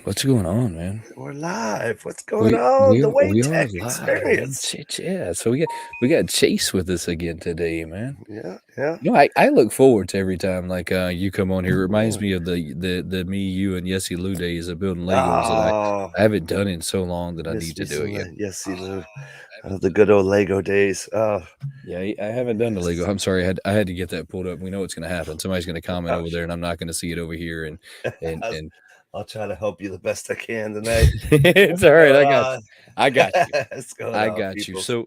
What's going on, man? We're live. What's going We on? we The Wayne we are Tech live, man. experience. Shit, yeah. So we got Chase with us again today, man. Yeah, yeah. I look forward to every time you come on here. It reminds Really. me of the me, you, and Yessie Lou days of building Legos that Oh, I haven't done in so long that I miss need me to do some. it again. Yes, you do. The good old Lego days. Oh, Yeah, I haven't done the Lego. yes. I'm sorry, I had to get that pulled up. We know what's gonna happen. Somebody's gonna comment Oh, over there, and I'm not gonna see it over here. And I'll, and I'll try to help you the best I can tonight. it's What's all right. going I got on? you. I got you. What's going I on, got you. people?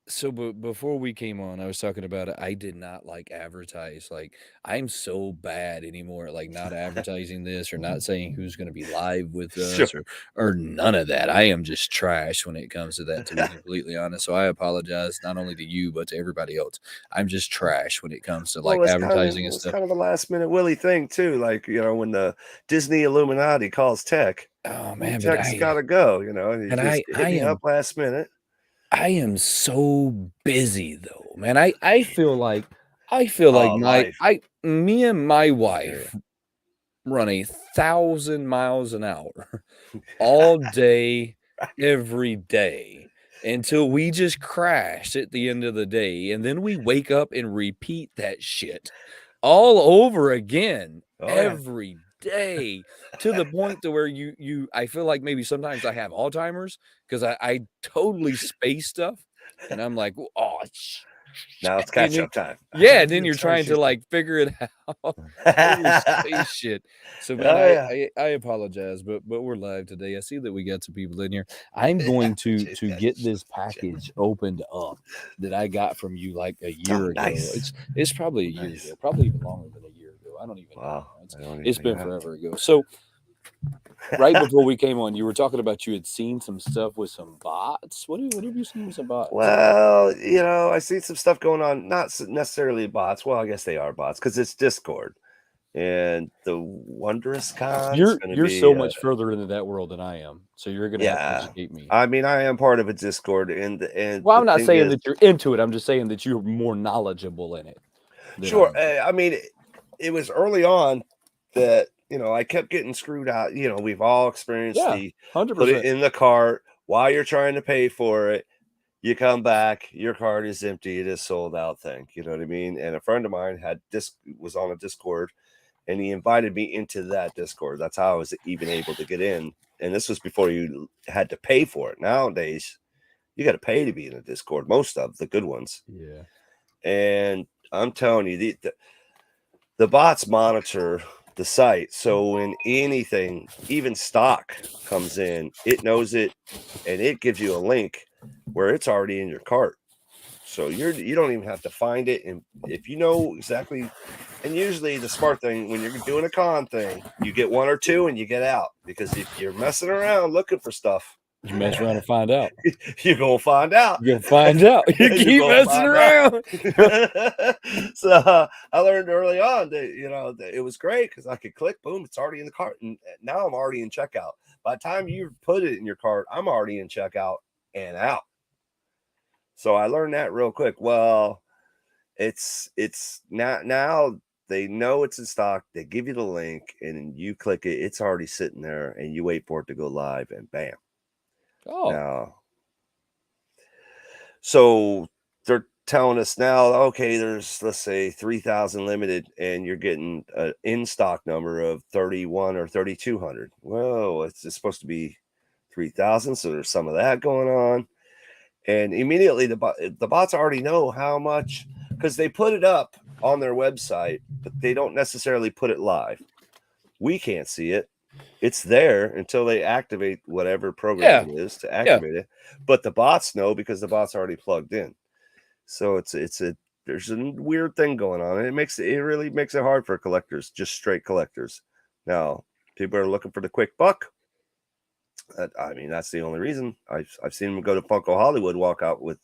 So, before we came on, I was talking about it. I did not like advertise. Like, I'm so bad anymore at like not advertising this or not saying who's going to be live with Sure. us or none of that. I am just trash when it comes to that, to be completely honest. So I apologize not only to you but to everybody else. I'm just trash when it comes to Well, like advertising and it's stuff. kind of the last minute Willie thing too. Like when the Disney Illuminati calls Tech, Oh and man, but Tech's got to go. And he and just I hit I me up am last minute. I am so busy though, man. I feel like Oh, life. me and my I hear you. wife run 1,000 miles an hour all day, every day until we just crash at the end of the day. And then we wake up and repeat that shit all over again Oh yeah. every day to the point to where I feel like maybe sometimes I have Alzheimer's because I totally space stuff and I'm like, oh, Now it's and catch then up time. yeah, and then you're Sorry, trying to, she's like, figure it out. Total oh space shit. So, man, yeah. I apologize, but we're live today. I see that we got some people in here. I'm going to She's got get so this much. package opened up that I got from you, like, a Oh, year ago. nice. It's probably a year Nice. ago, probably even longer than a year ago. I don't even know Wow. now. I don't It's even been know. forever ago. So, right before we came on, you were talking about you had seen some stuff with some bots. What have you seen with some bots? Well, I see some stuff going on, not necessarily bots. Well, I guess they are bots because it's Discord. And the Wondrous Con's going to You're so be, much further into that world than I am, so you're gonna have to yeah. educate me. I mean, I am part of a Discord, and Well, the I'm not thing saying is, that you're into it, I'm just saying that you're more knowledgeable in it than I sure. am. I mean, it was early on that I kept getting screwed out. We've all experienced Yeah, the put it 100%. in the cart while you're trying to pay for it. You come back, your card is empty. It is sold out thing. You know what I mean? And a friend of mine was on a Discord, and he invited me into that Discord. That's how I was even able to get in. And this was before you had to pay for it. Nowadays, you got to pay to be in a Discord. Most of the good ones. Yeah. And I'm telling you, the bots monitor the site. So when anything, even stock comes in, it knows it and it gives you a link where it's already in your cart. So you don't even have to find it. And if you know exactly, and usually the smart thing when you're doing a con thing, you get one or two and you get out. Because if you're messing around looking for stuff, You mess around and find out. you're gonna find out. You're gonna find out. You You're keep gonna messing find out. around. So I learned early on that it was great because I could click, boom, it's already in the cart, and now I'm already in checkout. By the time you put it in your cart, I'm already in checkout and out. So I learned that real quick. Well, it's now they know it's in stock. They give you the link, and you click it. It's already sitting there, and you wait for it to go live, and bam. Oh, Now, so they're telling us now, okay, there's let's say 3,000 limited, and you're getting an in stock number of 31 or 3,200. Well, it's supposed to be 3,000, so there's some of that going on. And immediately the bots already know how much because they put it up on their website, but they don't necessarily put it live. We can't see it. It's there until they activate whatever program yeah, it is to yeah. activate it. But the bots know because the bots already plugged in. So there's a weird thing going on, and it really makes it hard for collectors, just straight collectors. Now, people are looking for the quick buck. I mean, that's the only reason. I've seen them go to Funko Hollywood, walk out with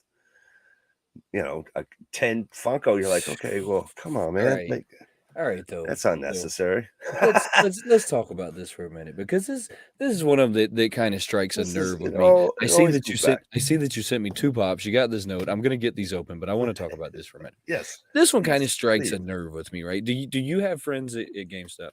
10 Funko. You're like, okay, well, come on, All man, right. All right, though. that's unnecessary. Let's talk about this for a minute because this is one of the that kind of strikes a This is, nerve with me. it always comes back. I see that you sent me two pops. You got this note. I'm gonna get these open, but I want to talk about this for a minute. Yes, This one kind of please, strikes a please. nerve with me, right? Do you have friends at GameStop?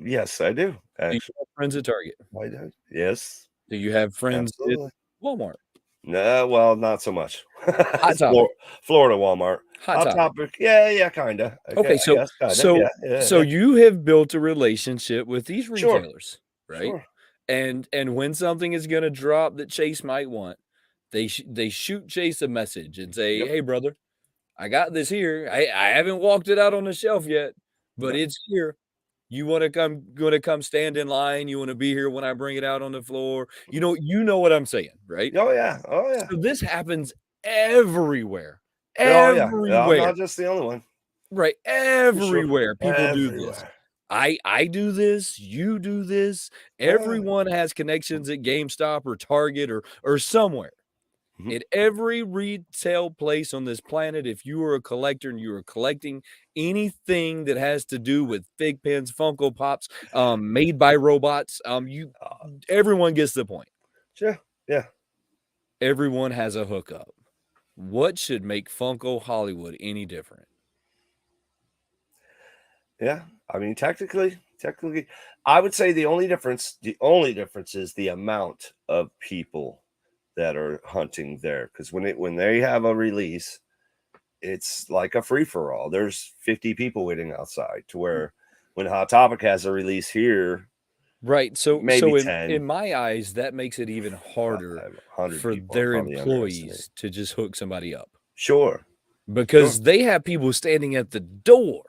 Yes, I do, Do you actually. have friends at Target? I do. Yes, Do you have friends at absolutely. Walmart? No, well, not so much. Hot It's topic. Florida Walmart. Hot Hot topic. Topic, yeah, yeah, kinda. Okay, Okay, I guess, kinda, so yeah, yeah, so yeah. you have built a relationship with these Sure, retailers, right? sure. And when something is gonna drop that Chase might want, they shoot Chase a message and say, Yep, "Hey, brother, I got this here. I haven't walked it out on the shelf yet, but yep. it's here. You wanna come stand in line? You wanna be here when I bring it out on the floor?" You know what I'm saying, right? Oh, yeah, oh, yeah. So this happens everywhere. Oh, yeah, yeah, I'm not Everywhere. just the only one, Right, for sure. everywhere people do this. Everywhere. I do this, you do this, Yeah. everyone has connections at GameStop or Target or somewhere. Mhm. At every retail place on this planet, if you are a collector and you are collecting anything that has to do with fig pens, Funko Pops, made by robots, you Uh, everyone gets the point. yeah, yeah, Everyone has a hookup. What should make Funko Hollywood any different? yeah. I mean, technically, I would say the only difference is the amount of people that are hunting there. Because when they have a release, it's like a free for all. There's 50 people waiting outside to where when Hot Topic has a release here, Right, maybe in 10, my eyes, that makes it even harder 500 for people. I their probably underestimate. employees to just hook somebody up, Sure, sure. because they have people standing at the door.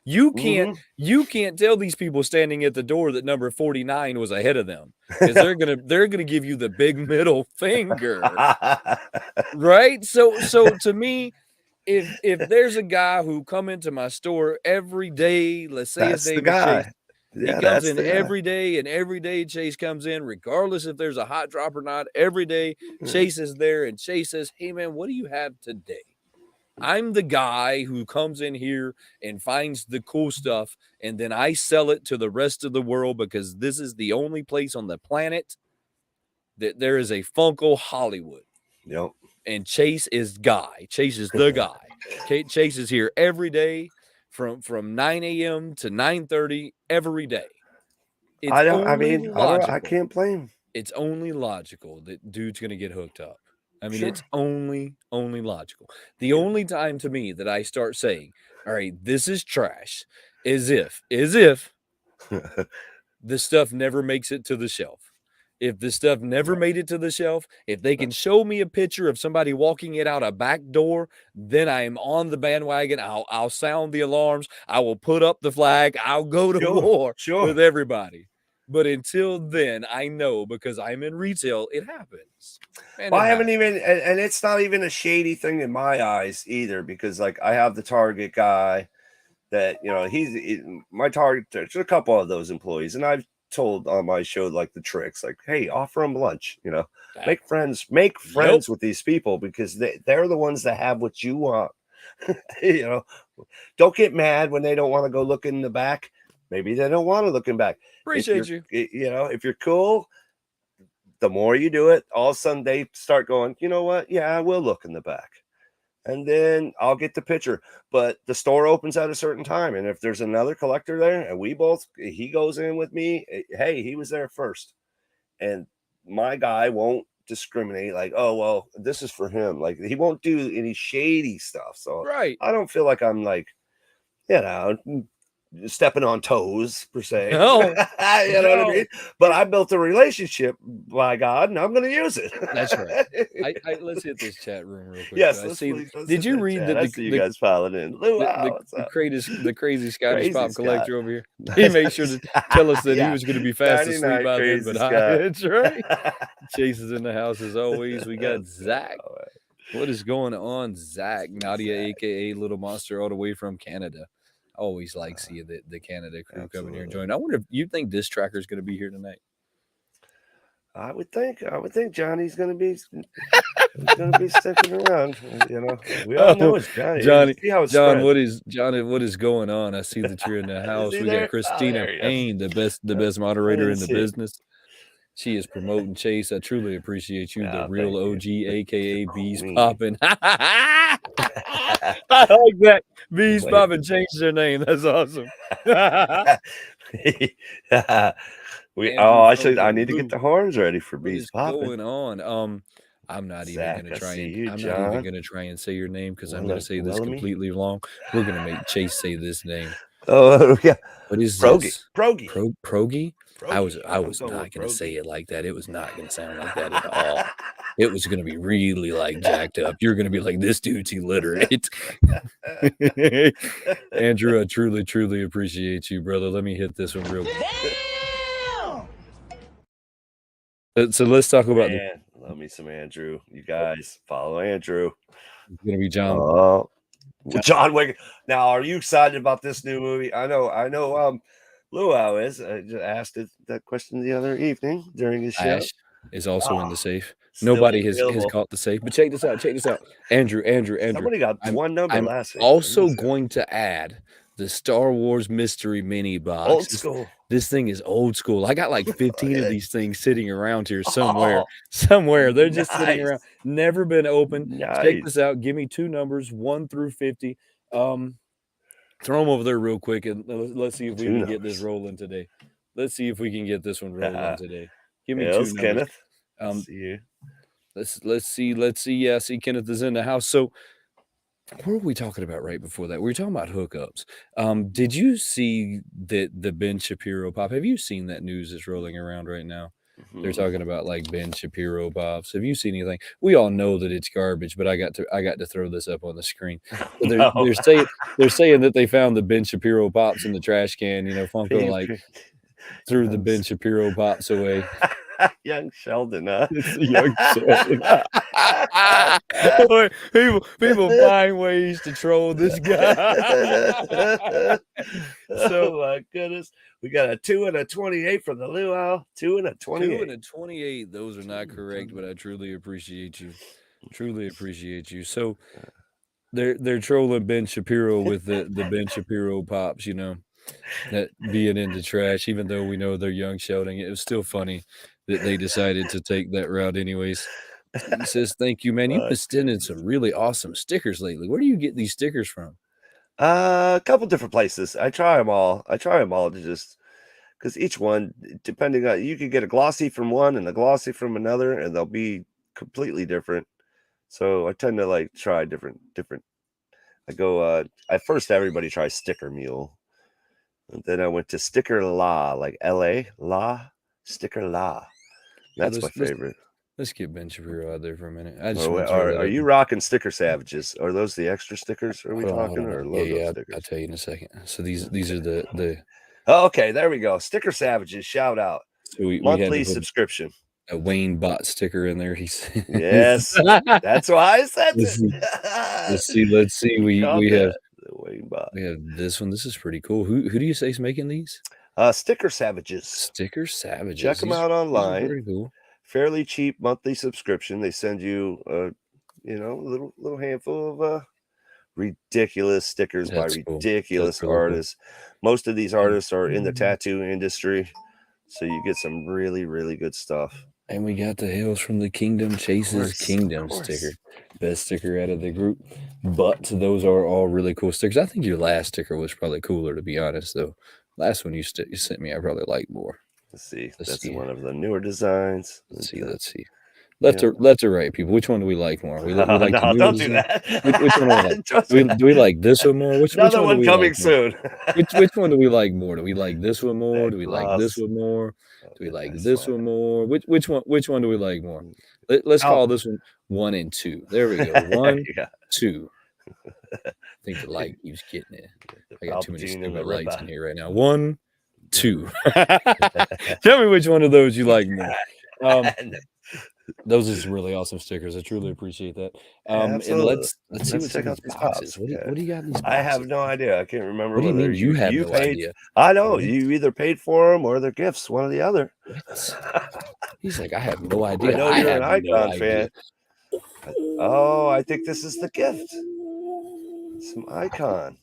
You can't Hmm. you can't tell these people standing at the door that number 49 was ahead of them, because they're gonna give you the big middle finger, right? So to me, if there's a guy who come into my store every day, let's say his That's the name is Chase. guy. He Yeah, comes that's in the guy. every day, and every day Chase comes in, regardless if there's a hot drop or not. Every day Mm, Chase is there, and Chase says, "Hey man, what do you have today?" I'm the guy who comes in here and finds the cool stuff, and then I sell it to the rest of the world, because this is the only place on the planet that there is a Funko Hollywood. yep. And Chase is guy. Chase is the guy. Chase is here every day from 9 a.m. to 9:30 every day. It's only I logical. can't blame. It's only logical that dude's gonna get hooked up. I mean, it's Sure. only logical. The Yeah. only time to me that I start saying, "All right, this is trash," is if the stuff never makes it to the shelf. If the stuff never Right. made it to the shelf, if they can show me a picture of somebody walking it out a back door, then I am on the bandwagon. I'll sound the alarms. I will put up the flag. I'll go to Sure, war sure. with everybody. But until then, I know, because I'm in retail, it happens. Man, Well, it I haven't happens. even and it's not even a shady thing in my eyes either because, like, I have the Target guy that, my Target there's a couple of those employees, and I've told on my show, like, the tricks, like, "Hey, offer them lunch," Ah, "Make friends yep. with these people because they're the ones that have what you want." You know? Don't get mad when they don't wanna go look in the back. Maybe they don't wanna look in back. If Appreciate you're you. if you're cool, the more you do it, all of a sudden they start going, "You know what? Yeah, I will look in the back." And then I'll get the picture. But the store opens at a certain time. And if there's another collector there and he goes in with me, hey, he was there first. And my guy won't discriminate, like, oh, well, this is for him. Like, he won't do any shady stuff. So Right. I don't feel like I'm like, you know, stepping on toes per se. No. You know what I mean? No. But I built a relationship, by God, and I'm going to use That's right. it. I let's hit this chat room real quick. Yes, I let's see. please let's Did hit you that read chat. that I see you guys piling in. Luau, what's up? the crazy Scottish Crazy pop Scott. collector over here? He made sure to tell us that he Yeah. was going to be fast Saturday asleep night, by then, Crazy but I Scott. that's right. Chase is in the house as always. We got That's good. Zach. All right. What is going on, Zach? Nadia, Zach. aka Little Monster, all the way from Canada. I always like seeing the Canada crew coming here and Absolutely. join. I wonder if you think this tracker is going to be here tonight. I would think Johnny's gonna be sticking around. We all know it's Johnny. You Johnny, see how it spreads. What is going on? I see that you're in the Is house. he We got there? Oh, Christina there he is. Payne, the Uh, best I moderator didn't in the see it. business. She is promoting Chase. I truly appreciate you, the Yeah, real thank you. OG, The aka Bees queen. Poppin'. I like that. Bees Wait. Poppin' changed their name. That's awesome. Andrew I Funko need to get Blue. the horns ready for What Bees is Poppin'. going on? I'm not even Zach, gonna I try see and you, I'm not even John. gonna try and say your name because I'm gonna say this Wellamy. completely wrong. We're gonna make Chase say this name. Oh, yeah. What is Progi. this? Progi. Progi? I was I'm going not with gonna say Progi. it like that. It was not gonna sound like that at all. It was gonna be really, like, jacked up. You're gonna be like, "This dude's illiterate." Andrew, I truly, truly appreciate you, brother. Let me hit this one real so let's talk about the Man, love me some Andrew. You guys follow Andrew. it's gonna be John. Oh, John Wick. Now, are you excited about this new movie? I know. Luau is. I just asked it that question the other evening during his show. Ash is also in Ah, the safe. still Nobody has available. caught the safe, but check this out, check this out. Andrew, Somebody got I'm one number I'm last week. also going to add the Star Wars mystery mini box. Old school. This thing is old school. I got like Look 15 at of it. these things sitting around here somewhere. Oh, Somewhere. They're just sitting nice. around, never been opened. Check Nice. this out. Give me 2 numbers, 1 through 50. Um, throw them over there real quick and let's see if we Two can get this numbers. rolling today. Let's see if we can get this one rolling today. Give me 2 Yes, numbers. Kenneth. I Um, see you. let's see. Yeah, see Kenneth is in the house. So what were we talking about right before that? We were talking about hookups. Did you see that the Ben Shapiro pop? Have you seen that news that's rolling around right now? They're Mhm. talking about like Ben Shapiro pops. Have you seen anything? We all know that it's garbage, but I got to throw this up on the screen. So No. they're saying that they found the Ben Shapiro pops in the trash can. You know, Funko like threw the Ben Shapiro pops away. Young Sheldon, huh? It's the young Sheldon. Boy, people find ways to troll this guy. So Oh my goodness. We got a 2 and a 28 from the luau. 2 and a 28. 2 and a 28, those are not correct, but I truly appreciate you. Truly appreciate you. So they're trolling Ben Shapiro with the Ben Shapiro pops, you know, that being in the trash, even though we know they're young Sheldon. It was still funny that they decided to take that route anyways. He says, "Thank you, man. You've been sending some really awesome stickers lately. Where do you get these stickers from?" A couple different places. I try them all. To just because each one, depending on, you could get a glossy from one and a glossy from another, and they'll be completely different. So I tend to like try different. I go. At first, everybody tries Sticker Mule, and then I went to Sticker La, like L.A. La Sticker La. So That's my favorite. let's get Ben Shapiro out there for a minute. I just Or want to throw that are up. you rocking Sticker Savages? Are those the extra stickers? Are we Hold talking on. or Yeah, logo yeah. I'll stickers? tell you in a second. So these are the Oh, okay, there we go. Sticker Savages, shout out. so we had to Monthly put subscription. a Wayne bot sticker in there. He's Yes, that's why I sent let's it. see. Let's see. We called We that the Wayne bot. have this one. This is pretty cool. Who do you say is making these? Sticker Savages. Sticker Savages. Check them out These are online. pretty cool. Fairly cheap monthly subscription. They send you a little handful of ridiculous stickers by That's cool. That's ridiculous really cool. artists. Most of these artists are in the And tattoo industry, so you get some really, really good stuff. we got the Hails from the Kingdom Chases Kingdom sticker. Best sticker out of the group. But those are all really cool stickers. I think your last sticker was probably cooler, to be honest, though. Last one you sent me, I probably like more. Let's see. Let's That's see. one of the newer designs. Let's see. Let's see. Yeah. Left or right, people. Which one do we like more? We like the No, newer don't do design. that. Which one do we like? Trust me. Do we like this one more? Which Another one do one we coming like more? soon. Which one do we like more? Do we like this one more? Do we like this Gloss. one more? Oh, Do we like nice this one. one more? Which one do we like more? Let's call this one 1 and 2. There we go. 1, 2. I think the light keeps getting it. I got too many stupid lights in here right now. 1, 2. Tell me which one of those you like more. Those are some really awesome stickers. I truly appreciate that. And Absolutely. let's see what's check in out these these boxes. pops. What do you got in these I have boxes? no idea. I can't remember What do you whether mean you have no paid. idea? I know What? you either paid for them or they're gifts, one or the other. What? He's like, I have no I idea. know I you're have an no Icon idea. fan. Oh, I think this is the gift. Some Icon.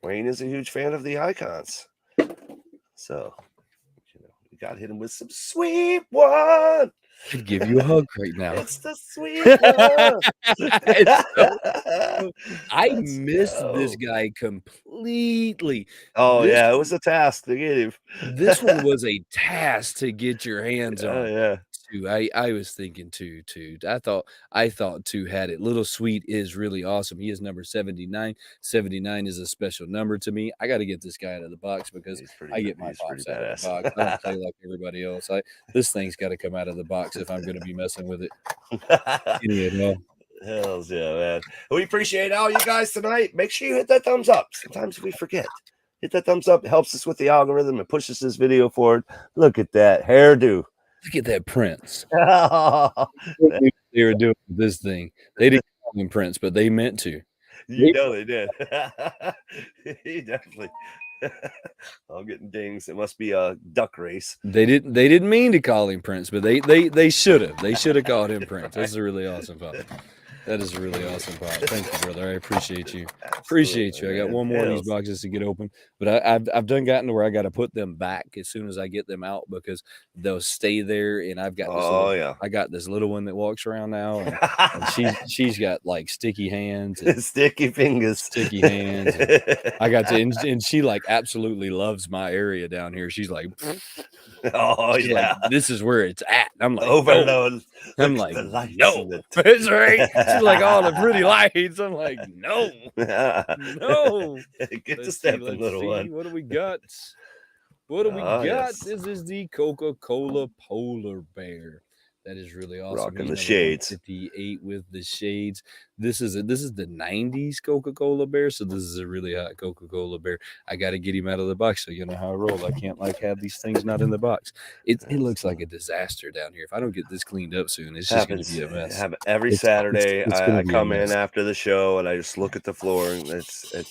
Wayne is a huge fan of the Icons. So, you got to hit him with some sweet one. I'd give you a hug right now. It's the sweetest love. It's so I Let's missed this go. guy completely. Oh, This yeah, it was a task to get him. this one was a task to get your hands Oh, on. yeah. Too. I was thinking too. I thought 2 had it. Little Sweet is really awesome. He is number 79. 79 is a special number to me. I gotta get this guy out of the box because He's pretty I good. get my He's pretty pops out of the badass. box. I don't play like everybody else. This thing's gotta come out of the box if I'm gonna be messing with it. Anyhow, Hells yeah, man. We appreciate all you guys tonight. Make sure you hit that thumbs up. Sometimes we forget. Hit that thumbs up. It helps us with the algorithm. It pushes this video forward. Look at that hairdo. look at that Prince. Oh, What they were doing with this thing. They didn't call him Prince, but they meant to. you They know they did. He definitely. I'm getting dings. It must be a duck race. they didn't mean to call him Prince, but they should have. They should have called him Prince. That's a really awesome pop. That is a really awesome pop. Thank you, brother. I appreciate you. Appreciate you. Absolutely, I got man. one more of these Hells. boxes to get open, but I've done gotten to where I got to put them back as soon as I get them out because they'll stay there. And Oh yeah. I got this little one that walks around now, and she's got like sticky hands and Sticky fingers. sticky hands. And I got to, and she like absolutely loves my area down here. She's like, Oh she's like, yeah. this is where it's at. I'm like, no. Overload. I'm Look at like, the lights no. in it. That's right. She's like, all the pretty lights. I'm like, no, no. Get to Let's see. stepping, Let's little see. one. What do we got? What do we Oh got? yes. This is the Coca-Cola Polar Bear. That is really awesome. Rocking He's the number shades. 158 with the shades. This is the 90s Coca-Cola Bear, so this is a really hot Coca-Cola Bear. I got to get him out of the box, so you know how I roll. I can't like have these things not in the box. It looks like a disaster down here. If I don't get this cleaned up soon, it's just going to Happens. be a mess. Happen every It's it's, Saturday. it's going I to be a come in mess. after the show and I just look at the floor and there's Just 8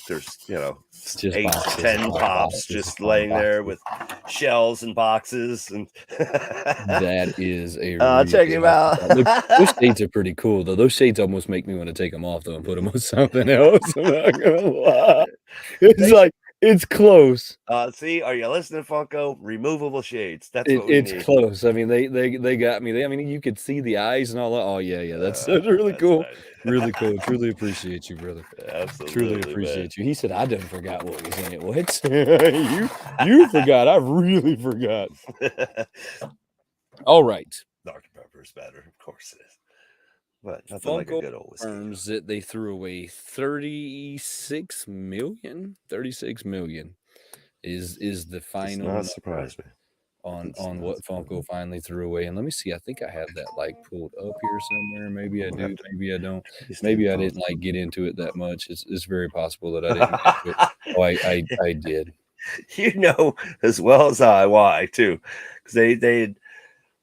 to boxes 10 upon pops boxes just upon laying there boxes. with shells and boxes and That is a really check him awesome out. thought. Look, those shades are pretty cool, though. Those shades almost make me wanna take them off, though, and put them on something else. I'm not gonna lie. It's They like it's close. see, are you listening, Funko? Removable shades. That's It what we it's need. close. I mean, they got me. I mean, you could see the eyes and all that. Oh, yeah, that's really That's cool. Really nice. cool. Truly appreciate you, brother. Truly Absolutely, man. appreciate you. He said, "I done forgot what was in it." What? You forgot. I really forgot. Alright. Dr. Pepper is better, of course it is. But nothing like a Funko good old whiskey. confirms that they threw away 36 million. 36 million is the Does final not number surprise me. Does on not what surprise me. Funko finally threw away. And let me see, I think I have that like pulled up here somewhere. Maybe I We'll do, have to maybe I don't. taste Maybe I both. didn't like get into it that much. It's very possible that I didn't get into it. Oh, I did. You know as well as I why too, because they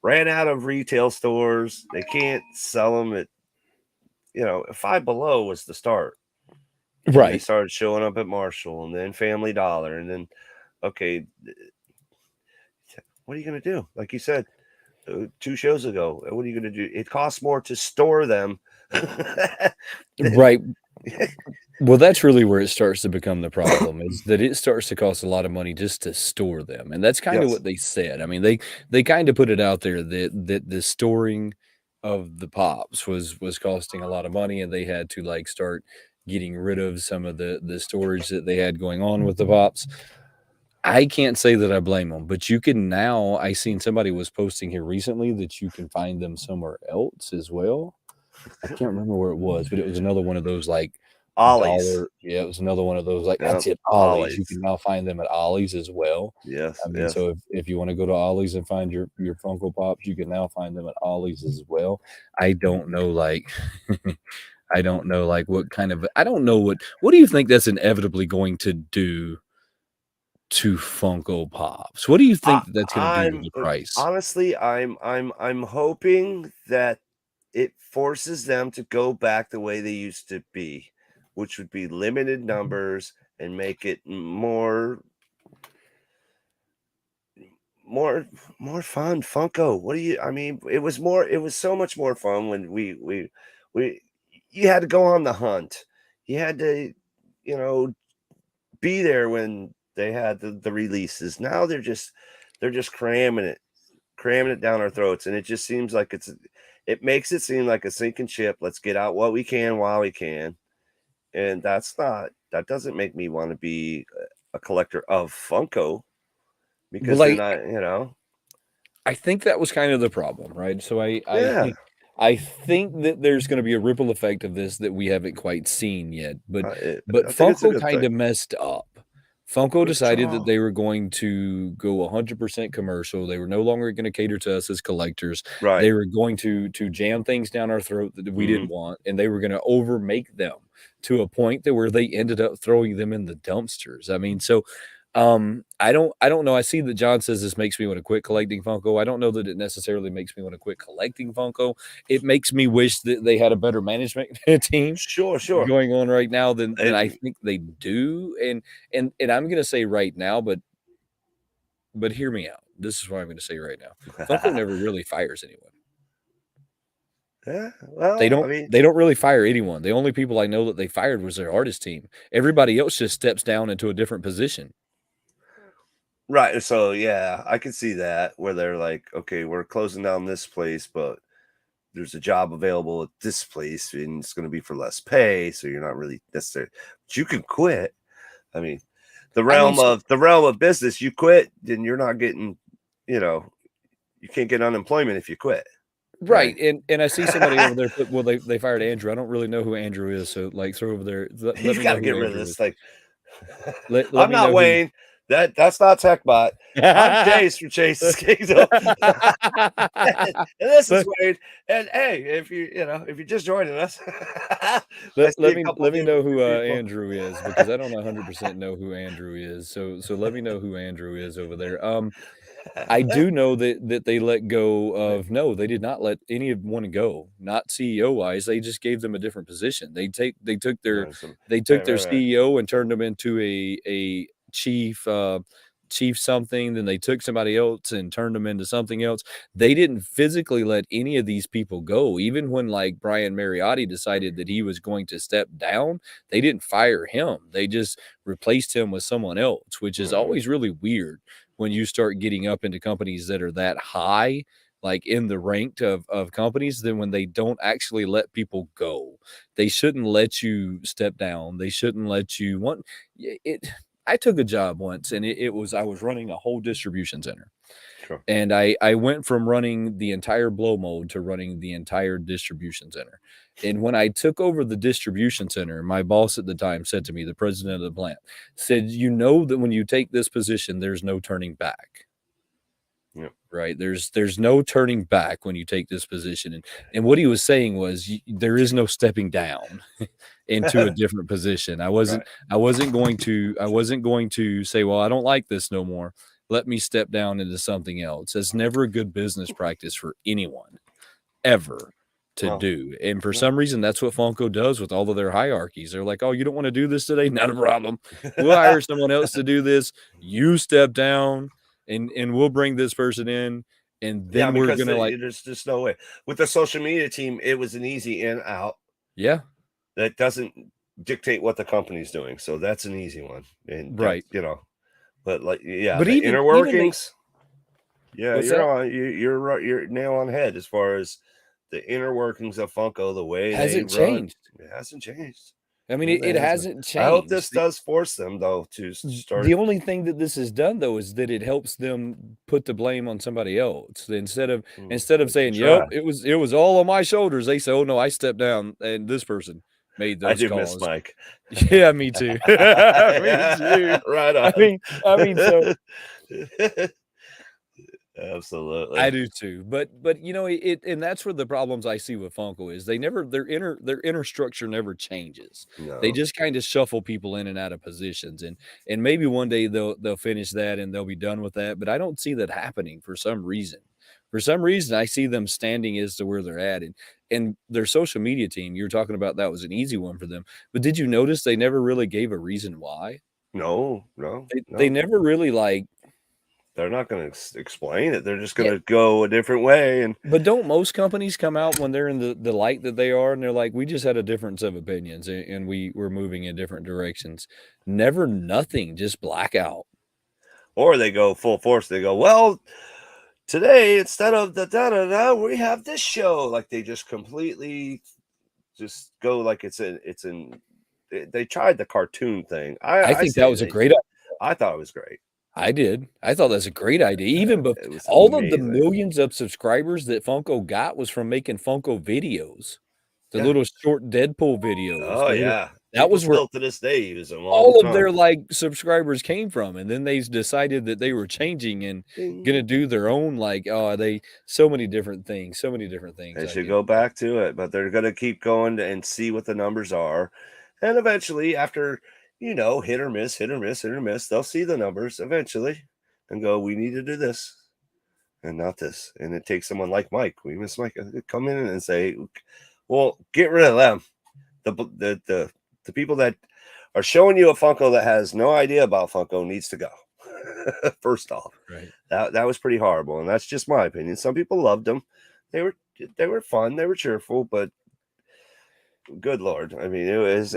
ran out of retail stores. They can't sell them at Five Below was the start. And they Right. started showing up at Marshall and then Family Dollar. And then, okay, what are you going to do? Like you said 2 shows ago, what are you going to do? It costs more to store them. than- Right. Well, that's really where it starts to become the problem is that it starts to cost a lot of money just to store them, and that's kind of yes. what they said. I mean, they kind of put it out there that the storing of the pops was costing a lot of money, and they had to like start getting rid of some of the storage that they had going on with the pops. I can't say that I blame them, but you can now. I seen somebody was posting here recently that you can find them somewhere else as well. I can't remember where it was, but it was another one of those like Ollie's. dollar yeah, it was another one of those, like Yeah. that's it, Ollie's. You Ollie's. can now find them at Ollie's as well. Yes. I mean, Yes. so if you wanna go to Ollie's and find your Funko Pops, you can now find them at Ollie's as well. I don't know, like I don't know, like, what kind of I don't know what do you think that's inevitably going to do to Funko Pops? What do you I, think that that's gonna do to I'm the price? honestly, I'm hoping that it forces them to go back the way they used to be, which would be limited numbers and make it more more fun. Funko. What do you? I mean, it was more. It was so much more fun when we. You had to go on the hunt. You had to, you know, be there when they had the releases. Now they're just cramming it down our throats, and it just seems like it makes it seem like a sinking ship. Let's get out what we can while we can, and that doesn't make me want to be a collector of Funko because Well, then I think that was kind of the problem, right? So yeah, I think that there's going to be a ripple effect of this that we haven't quite seen yet, but I think it's a Funko good kind thing. of messed up. Funko Good decided that job. they were going to go 100% commercial. They were no longer going to cater to us as collectors. Right. They were going to jam things down our throat that we didn't Mhm. want, and they were going to overmake them to a point that where they ended up throwing them in the dumpsters. I mean, so I don't know. I see that John says this makes me want to quit collecting Funko. I don't know that it necessarily makes me want to quit collecting Funko. It makes me wish that they had a better management team Sure, sure. going on right now than I And think they do. And I'm gonna say right now, but hear me out. This is what I'm gonna say right now. Funko never really fires anyone. yeah, well, I mean, They don't really fire anyone. The only people I know that they fired was their artist team. Everybody else just steps down into a different position. right, so, yeah, I can see that where they're like, "Okay, we're closing down this place, but there's a job available at this place, and it's gonna be for less pay, so you're not really necessarily but you can quit." I mean, I mean, so the realm of business, you quit, then you're not getting, you know, you can't get unemployment if you quit, right, right? and I see somebody over there put well, they fired Andrew. I don't really know who Andrew is, so, like, throw over there let You me know gotta who get rid of Andrew is. this thing. Let I'm me not know who Wayne. That's not TechBot. I'm Chase from Chase's Kingdom. And this is Let Wade. And hey, if you're just joining us, I see a couple let me new know who, people. Andrew is because I don't 100% know who Andrew is, so let me know who Andrew is over there. I do know that they let go Wait, of no, they did not let anyone go, not CEO wise. They just gave them a different position. They took right, their right, right. CEO and turned them into a chief chief something. Then they took somebody else and turned them into something else. They didn't physically let any of these people go. Even when like Brian Mariotti decided that he was going to step down, they didn't fire him. They just replaced him with someone else, which is Mm, always really weird when you start getting up into companies that are that high, like in the ranked of companies, then when they don't actually let people go, they shouldn't let you step down. They shouldn't let you want it. I took a job once and it was I was running a whole distribution center. sure. And I went from running the entire blow mold to running the entire distribution center. And when I took over the distribution center, my boss at the time said to me, the president of the plant, said, "You know that when you take this position, there's no turning back." Yeah. Right? There's no turning back when you take this position. And what he was saying was there is no stepping down into a different position. Right. I wasn't going to say, well, I don't like this no more. Let me step down into something else. That's never a good business practice for anyone ever to Well, do. And for no. some reason, that's what Funko does with all of their hierarchies. They're like, oh, you don't want to do this today? Not a problem. We'll hire someone else to do this. You step down and we'll bring this person in. And Yeah, then we're because gonna like, there's just no way. With the social media team, it was an easy in out yeah, that doesn't dictate what the company's doing. So that's an easy one. And right. but like, yeah, But the inner even they workings. Yeah, what's that? you're right. You're nail on head as far as the inner workings of Funko, the way they Hasn't run. changed. It hasn't changed. I mean, It really it hasn't. hasn't I hope changed. this does force them though to The start. only thing that this has done though is that it helps them put the blame on somebody else instead of They can saying, "Yep, try. it was all on my shoulders." They say, "Oh no, I stepped down and this person made I those do miss calls." Mike. Yeah, me too. Me too. Right I on. mean, so I Absolutely. do too, but you know and that's where the problems I see with Funko is they never their inner structure never changes. They No, just kind of shuffle people in and out of positions, and maybe one day they'll finish that and they'll be done with that. But I don't see that happening for some reason. For some reason, I see them standing as to where they're at, and their social media team. You were talking about that was an easy one for them, but did you notice they never really gave a reason why? no, no, They no. never really like They're not going to explain it. They're just going yeah. to go a different way. And But don't most companies come out when they're in the light that they are, and they're like, "We just had a difference of opinions, and we're moving in different directions." Never nothing, just blackout. or they go full force. They go, well, today instead of the da da da, we have this show. Like they just completely just go like it's in. They tried the cartoon thing. I I think that say was a they. great I thought it was great. I did. I thought that's a great idea. Even bef It was all of the amazing. millions of subscribers that Funko got was from making Funko videos. The Yeah. little short Deadpool videos, Oh the little yeah. that People was where still to this day use them all the all of time. their, like, subscribers came from, and then they decided that they were changing and gonna Ding. do their own, like, they so many different things They I should get go about. back to it, but they're gonna keep going and see what the numbers are. And eventually, after, hit or miss, hit or miss, hit or miss, they'll see the numbers eventually and go, we need to do this and not this. And it takes someone like Mike. We miss Mike come in and say, well, get rid of them. The people that are showing you a Funko that has no idea about Funko needs to go. First off, Right. that was pretty horrible, and that's just my opinion. Some people loved them. They were they were fun. They were cheerful, but good lord, I mean, it was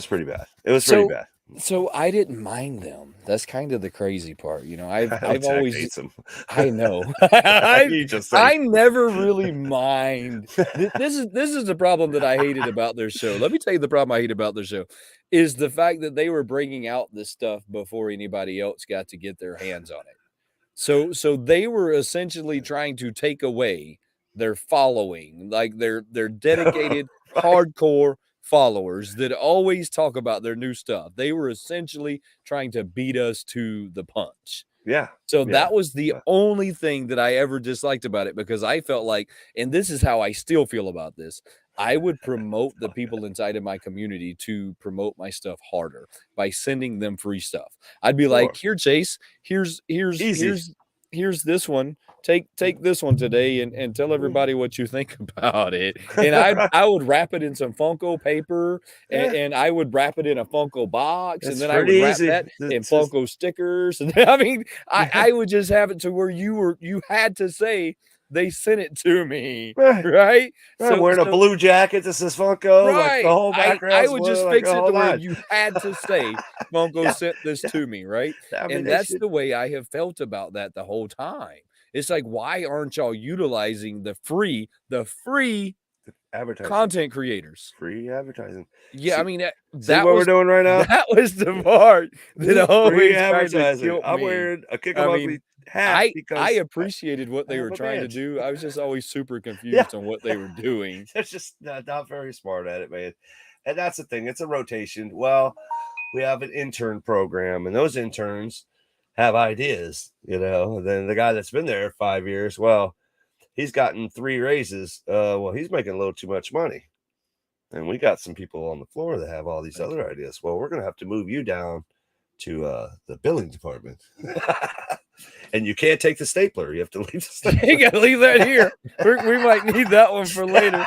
pretty bad. It was pretty So bad. so I didn't mind them. That's kind of the crazy part, I've I know I've Jack always hates them. I know. I You just say, I never really mind. This is the problem that I hated about their show. Let me tell you the problem I hate about their show is the fact that they were bringing out this stuff before anybody else got to get their hands on it. So they were essentially trying to take away their following, like their dedicated right? hardcore followers that always talk about their new stuff. They were essentially trying to beat us to the punch. Yeah, So yeah, that was the yeah. only thing that I ever disliked about it because I felt like, and this is how I still feel about this, I would promote the people inside of my community to promote my stuff harder by sending them free stuff. I'd be like, Sure, "Here, Chase, here's here's easy. here's here's this one. Take this one today and tell everybody what you think about it." And I would wrap it in some Funko paper Yeah, and I would wrap it in a Funko box and it's then I pretty would wrap easy. that in It's just Funko stickers. And I mean, yeah, I would just have it to where you had to say they sent it to me, right. right? I'm So wearing a so blue jacket that says Funko, like the right. whole I background's would blue, just like fix the it whole to where nine. you had to say, "Funko Yeah, sent this yeah. to me," right? I mean, And they that's should the way I have felt about that the whole time. It's like, why aren't y'all utilizing the free advertising, content creators? free advertising. Yeah, I See, mean, see what we're doing right now? that was the part that Free always kinda advertising. killed I'm me. wearing a Kick 'em I Ugly mean, hat I because appreciated what I they have were a trying to badge. do. I was just always super Yeah, confused on what they were doing. they're just not very smart at it, man. And that's the thing. It's a rotation. Well, we have an intern program, and those interns have ideas, And then the guy that's been there 5 years, well, he's gotten 3 raises. Well, he's making a little too much money. And we got some people on the floor that have all these Like, other ideas. Well, we're gonna have to move you down to the billing department. And you can't take the stapler. You have to leave the you stapler. gotta leave that here. We might need that one for later.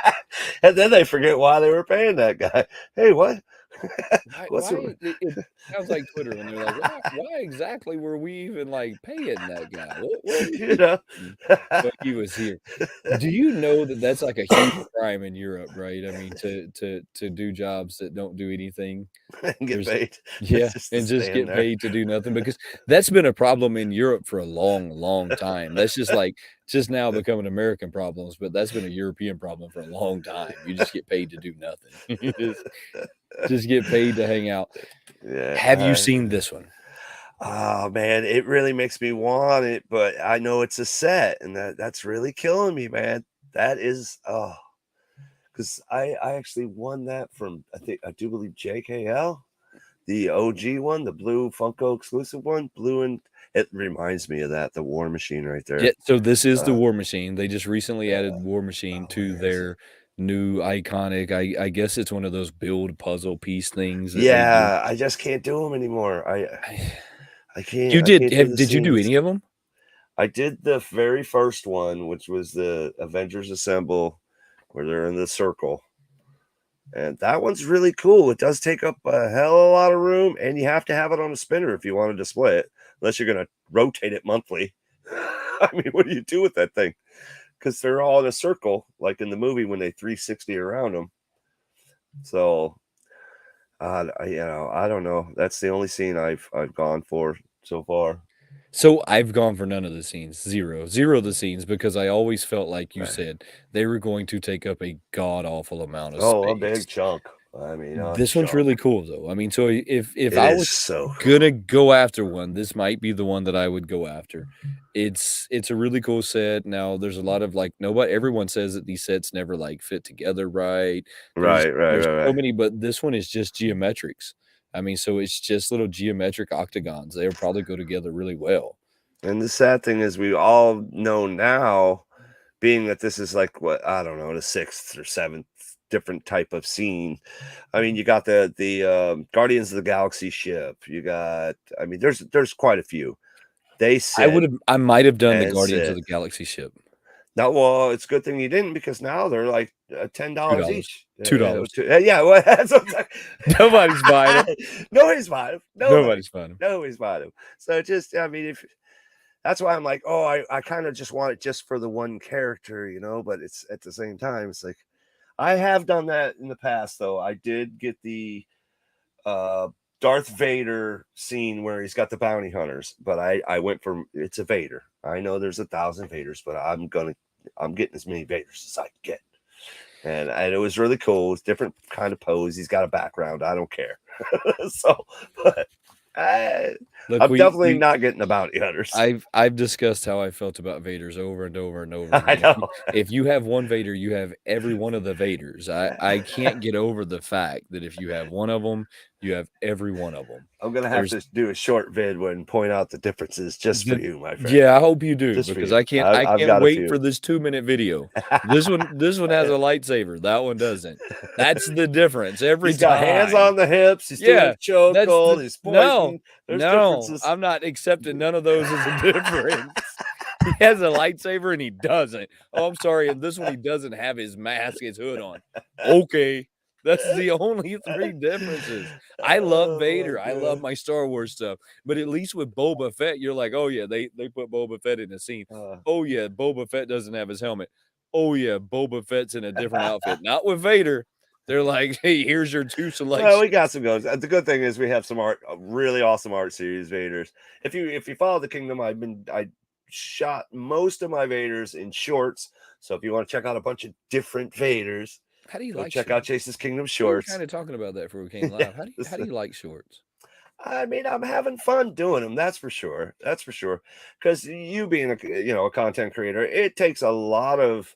And then they forget why they were paying that guy. Hey, what? What's Why the it sounds like Twitter when they're like, "Why exactly were we even, like, paying that guy? What was you he know? doing when he was here?" Do you know that that's, like, a huge crime in Europe, right? I mean, to do jobs that don't do anything. And get There's paid. yeah, Just to and just stand get there. paid to do nothing because that's been a problem in Europe for a long, long time. That's just, like just now becoming American problems, but that's been a European problem for a long time. You just get paid to do nothing. You just get paid to hang out. Yeah. Have you seen this one? Oh man, it really makes me want it, but I know it's a set, and that's really killing me, man. That is because I actually won that from I do believe JKL, the OG one, the blue Funko exclusive one, blue and it reminds me of that, the War Machine right Yeah, there. so this is the Uh, War Machine. They just recently yeah. added War Machine Oh, to where is it? their new iconic I guess it's one of those build puzzle piece things that they do. Yeah, I just can't do them anymore. I can't You I did can't do have the did you do scenes. any of them? I did the very first one, which was the Avengers Assemble, where they're in the circle. And that one's really cool. It does take up a hell of a lot of room, and you have to have it on a spinner if you want to display it, unless you're going to rotate it monthly. I mean, what do you do with that thing? Because they're all in a circle, like in the movie when they 360 around them. So, I don't know. That's the only scene I've gone for so far. So, I've gone for none of the scenes, 0 of the scenes, because I always felt like you Right. said, they were going to take up a god awful amount of Oh, a big space. chunk. I mean, a This one's chunk. really cool, though. I mean, so if It I is was so cool. gonna go after one, this might be the one that I would go after. It's a really cool set. Now, there's a lot of, like, nobody everyone says that these sets never, like, fit together right. There's Right, right, there's right, so right. many, but this one is just geometrics. I mean, so it's just little geometric octagons. They'll probably go together really well. And the sad thing is we all know now, being that this is like what, I don't know, the 6th or 7th different type of scene. I mean, you got the Guardians of the Galaxy ship. You got, I mean, there's quite a few. They sit I might have done the and Guardians of sit. the Galaxy ship. Now, well, it's a good thing you didn't because now they're like $10 $2. each. $2. Yeah, well, that's what Nobody's buying them. nobody's buying them. Nobody, Nobody's buying them. nobody's buying them. So just, I mean, if that's why I'm like, oh, I kind of just want it just for the one character, you know. But it's at the same time, it's like I have done that in the past, though. I did get the uh Darth Vader scene where he's got the bounty hunters, but I went for it's a Vader. I know there's 1,000 Vaders, but I'm getting as many Vaders as I can get. And it was really cool. It's different kind of pose. He's got a background. I don't care. So, but I, Look, I'm definitely we not getting the bounty hunters. I've discussed how I felt about Vaders over and over and over I again. know. If you have one Vader, you have every one of the Vaders. I can't get over the fact that if you have one of them, you have every one of them. I'm gonna have There's to do a short vid and point out the differences just for the you, my friend. Yeah, I hope you do Just for because you. I I've can't got a wait few. for this 2-minute video. This one has a lightsaber, that one doesn't. That's the difference every He's got hands time. on the hips. He's doing a Yeah, that's chokehold. the He's no, pointing. There's no, differences. I'm not accepting none of those as a difference. He has a lightsaber and he doesn't. Oh, I'm sorry, and this one he doesn't have his mask, his hood on. Okay, that's the only 3 differences. I love Oh my Vader, I love god. my Star Wars stuff, but at least with Boba Fett, you're like, "Oh, yeah, they put Boba Fett in a scene. Uh, Oh, yeah, Boba Fett doesn't have his helmet. Oh, yeah, Boba Fett's in a different outfit." Not with Vader. They're like, "Hey, here's your 2 well, we selections." got some goes. The good thing is we have some art, really awesome art series Vaders. If you follow the Kingdom, I shot most of my Vaders in shorts. So if you want to check out a bunch of different Vaders, How do you go like check out shorts? Chase's Kingdom We were shorts. kinda talking about that before we came live. How do you like shorts? I mean, I'm having fun doing them. That's for sure. That's for sure. Because you being a content creator, it takes a lot of.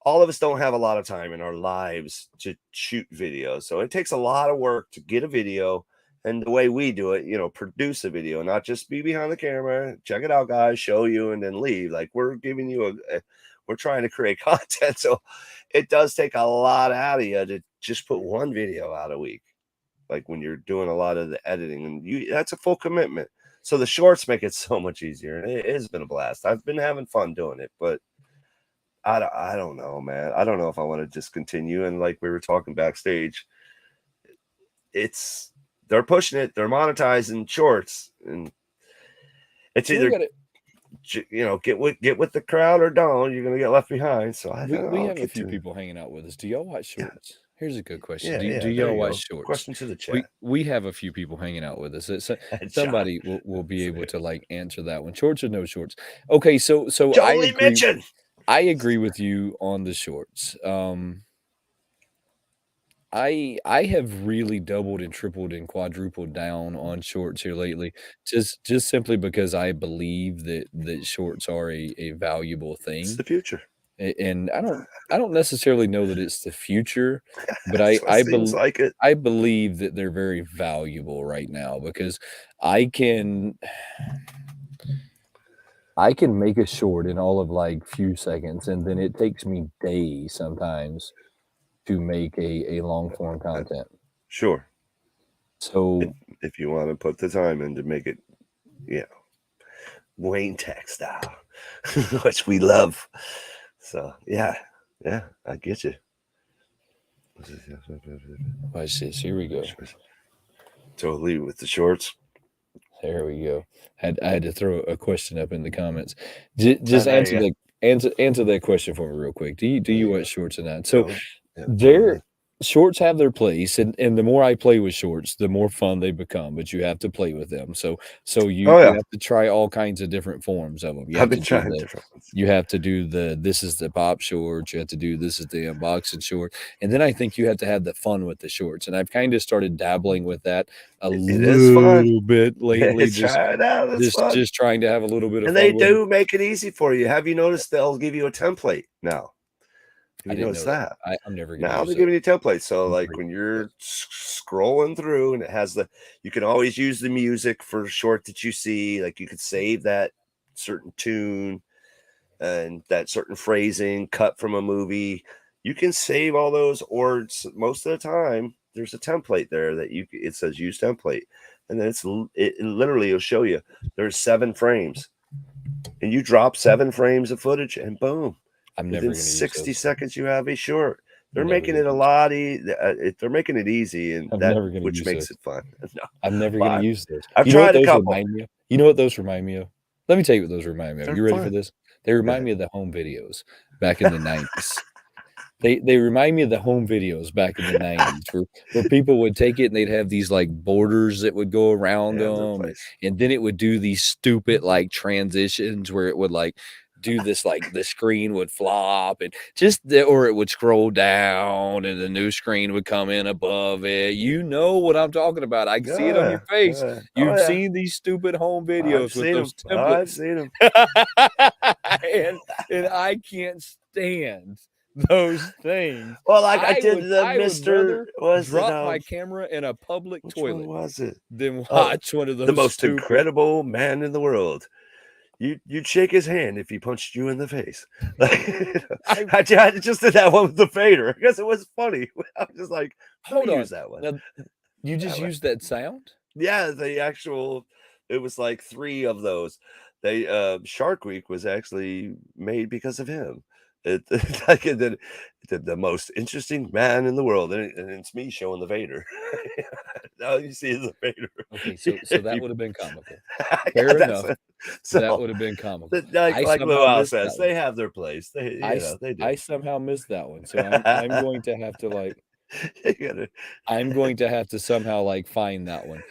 All of us don't have a lot of time in our lives to shoot videos, so it takes a lot of work to get a video. And the way we do it, produce a video, not just be behind the camera, check it out, guys, show you, and then leave. Like we're giving you we're trying to create content, so it does take a lot out of you to just put one video out a week like when you're doing a lot of the editing and that's a full commitment. So the shorts make it so much easier. And it has been a blast. I've been having fun doing it, but I don't know, man. I don't know if I want to just continue. And like we were talking backstage, it's they're pushing it, they're monetizing shorts, and it's So we either got get with the crowd or don't. You're gonna get left behind. So I don't know. we I'll have a get few to people hanging out with us. Do y'all watch yeah, shorts? Here's a good question. yeah, Do yeah. There y'all you watch go. shorts? Question to the We chat. we have a few people hanging out with us. So John. somebody will be able to, like, answer that one. Shorts or no shorts? Okay, so Jolie Mitchin. I agree with you on the shorts. I have really doubled and tripled and quadrupled down on shorts here lately, just simply because I believe that shorts are a valuable It's thing, the future. and I don't necessarily know that it's the future, but That's what seems like it. I believe that they're very valuable right now because I can I can make a short in all of, like, few seconds, and then it takes me days sometimes to make a long form Uh, content. Sure. If So if you want to put the time in to make it, yeah, Wayne Tech style, which we love. So yeah, I get you. watch this, here we go. Totally with the shorts. There we go. I had to throw a question up in the comments. Oh, Just there you answer that question for me real quick. Do you go. There you watch go. shorts or not? So Joe. Yeah, Joe there Lee. shorts have their place, and the more I play with shorts, the more fun they become, but you have to play with them. So Oh, you yeah. have to try all kinds of different forms of them. You I've have been to do trying the different ones. you have to do the this is the pop shorts, you have to do this is the unboxing short, and then I think you have to have the fun with the shorts, and I've kinda started dabbling with that a It is fun. little bit lately, It's try it out, it's fun. just trying to have a little bit of And they fun with it. do make it easy for you. Have you noticed they'll give you a template now? Have I you didn't noticed know that. that? I'm never gonna Now use they're those. giving you templates. So, I'm never like, gonna when use you're those. scrolling through and it has you can always use the music for a short that you see. Like, you could save that certain tune and that certain phrasing cut from a movie. You can save all those, or most of the time, there's a template there that it says use template. And then it literally will show you there's 7 frames, and you drop 7 frames of footage, and boom, I'm within never gonna use 60 those. seconds, you have a short. They're Never making gonna it a use lot they're making it easy, and I'm that never gonna which use makes those. it fun. No, I'm never gonna but use those. I've You know what tried a those couple. remind me of? You know what those remind me of? Let me tell you what those remind me of. They're You ready for fun. this? They Go remind ahead. me of the home videos back in the '90s. They remind me of the home videos back in the '90s where people would take it and they'd have these, like, borders that would go They around have their them, place. and then it would do these stupid, like, transitions where it would, like, do this, like, the screen would flop and or it would scroll down and the new screen would come in above it. You know what I'm talking about. I can see it on your Yeah, face. yeah. Oh, You've yeah. seen these stupid home I've videos with seen those them. I've templates. seen them. And I can't stand those things. Well, like, I did the I would Mr. rather was it, drop my camera in a public which one toilet was it? than Oh, watch one of the those most stupid. incredible man in the world. You'd shake his hand if he punched you in the face. Like, I I just did that one with the fader because it was funny. I was just like, "Let me hold use on. that one." Now, you That just one. used that sound? Yeah, the actual it was like 3 of those. Shark Week was actually made because of him. It like, it did the most interesting man in the world, and it's me showing the Vader. All you see is the Vader. Okay, so If that you would have been comical. yeah, Fair that's enough. it. That So, would have been comical. the I like somehow Luau missed says, that one. they have their place. They I do. somehow missed that one. So I'm going to have to, like, You gotta I'm going to have to somehow, like, find that one,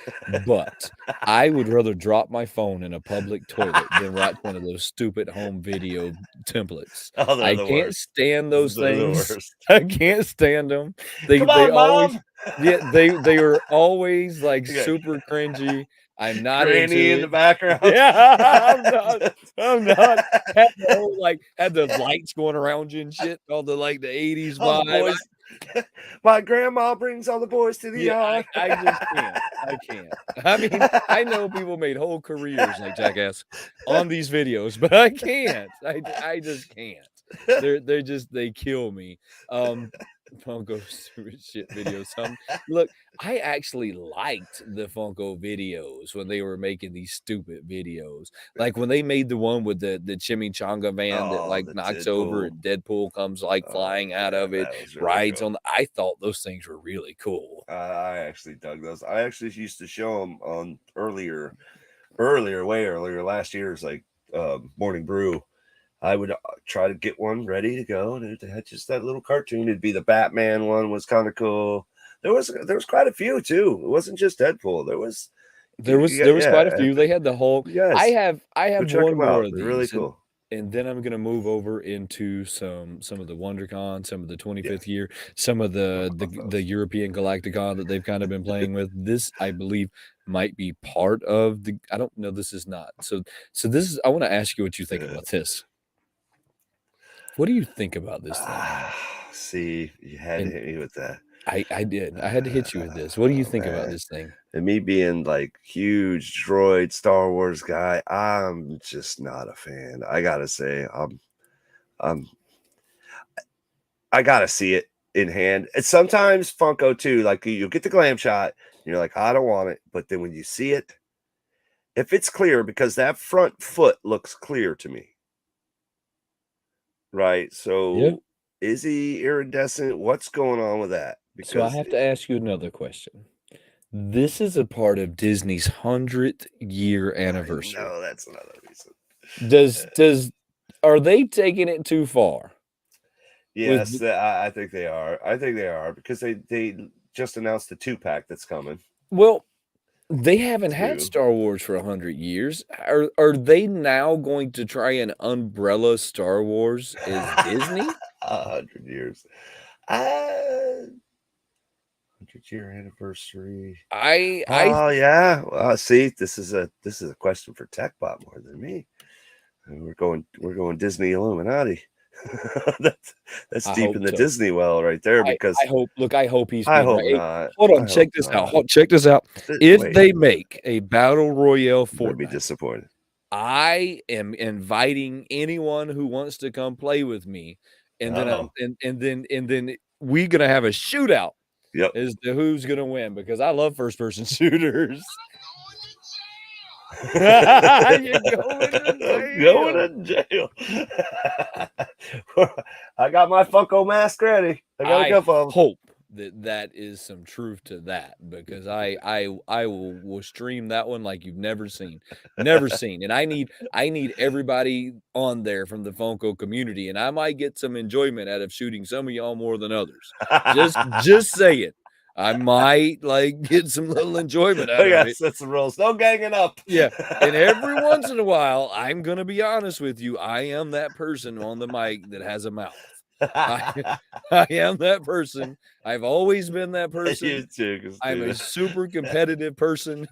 but I would rather drop my phone in a public toilet than watch one of those stupid home video templates. Oh, they're I the can't worst. stand those They're the things. worst. I can't stand them. "Come They on, always mom." yeah, they are always, like, You got super cringy. I'm not Granny into in the it. background. Yeah, I'm not. Had the whole, like had the lights going around you and shit, all the, like, the '80s All the vibe. boys my grandma brings all the boys to the Yeah, yard. I just can't. I can't. I mean, I know people made whole careers, like Jackass, on these videos, but I can't. I just can't. They're just they kill me. Funko stupid shit videos. Look, I actually liked the Funko videos when they were making these stupid videos. Like when they made the one with the chimichanga van that Oh, like the knocks over Deadpool. and Deadpool comes like Oh, flying out yeah, of it, that was really rides cool. on the I thought those things were really cool. I actually dug those. I actually used to show them on way earlier, last year's, like, Morning Brew. I would, try to get one ready to go, and it had just that little cartoon. It'd be the Batman one was kinda cool. There was quite a few too. It wasn't just Deadpool. There was quite a Yeah, few. They had the whole yes, I go have check one them more out. of They're really these, cool. and then I'm gonna move over into some of the WonderCon, some of the Yeah, 25th year, some of I the love the those. European Galacticon that they've kind of been playing with. This, I believe, might be part of the I don't know, this is not. So this is I wanna ask you what you think about this. What do you think about this thing? See, you had to And hit me with that. I did. I had to hit you with this. What do you Oh, think about man. this thing? And me being, like, huge droid Star Wars guy, I'm just not a fan. I gotta say, I'm I gotta see it in hand. And sometimes Funko too, like, you'll get the glam shot, and you're like, "I don't want it," but then when you see it, if it's clear, because that front foot looks clear to me, right? Yeah. So, is he iridescent? What's going on with that? So I Because have to ask you another question. This is a part of Disney's 100th year I anniversary. know that's another reason. Does are they taking it too far? with Yes, I think they are. I think they are because they just announced the 2-pack that's coming well, they haven't had too. Star Wars for 100 years. Are they now going to try and umbrella Star Wars as Disney? 100 years. 100-year anniversary. I Oh yeah. See, this is a question for TechBot more than me. And we're going Disney Illuminati. that's that's I deep hope in the so. Disney well right there I because hope look, I hope he's I being hope right. Hey, not. hold on, I hope check this out. not. Check this out. If Wait, they make a battle royale I'm gonna be Fortnite, disappointed. I am inviting anyone who wants to come play with me, and then Oh, we gonna have a shootout yep. as to who's gonna win because I love first person shooters. You're going to I'm jail. going to jail. I got my Funko mask ready. I got a I couple of hope that that is some truth to that because I will stream that one like you've never seen, and I need everybody on there from the Funko community, and I might get some enjoyment out of shooting some of y'all more than others. them. Just say it. I might like get some little enjoyment out I of gotta it. set some rules. No ganging up. Yeah, and every once in a while, I'm gonna be honest with you, I am that person on the mic that has a mouth. I I am that person. I've always been that person. You too, I'm a Christina. super competitive person.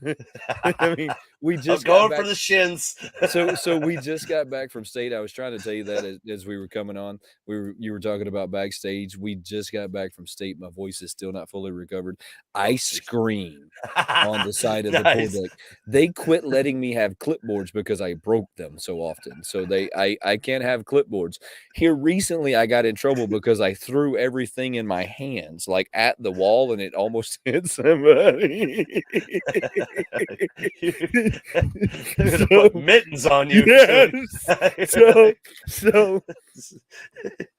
I mean, we I'm just got going for back the shins. so we just got back from state. I was trying to tell you that as we were coming on. You were talking about backstage. We just got back from state. My voice is still not fully recovered. Oh, I jeez. screamed on the side of the pool Nice. deck. They quit letting me have clipboards because I broke them so often. So I can't have clipboards. Here recently I got in trouble because I threw everything in my hands like at the wall and it almost hit somebody. I'm gonna So put mittens on you soon. yes. So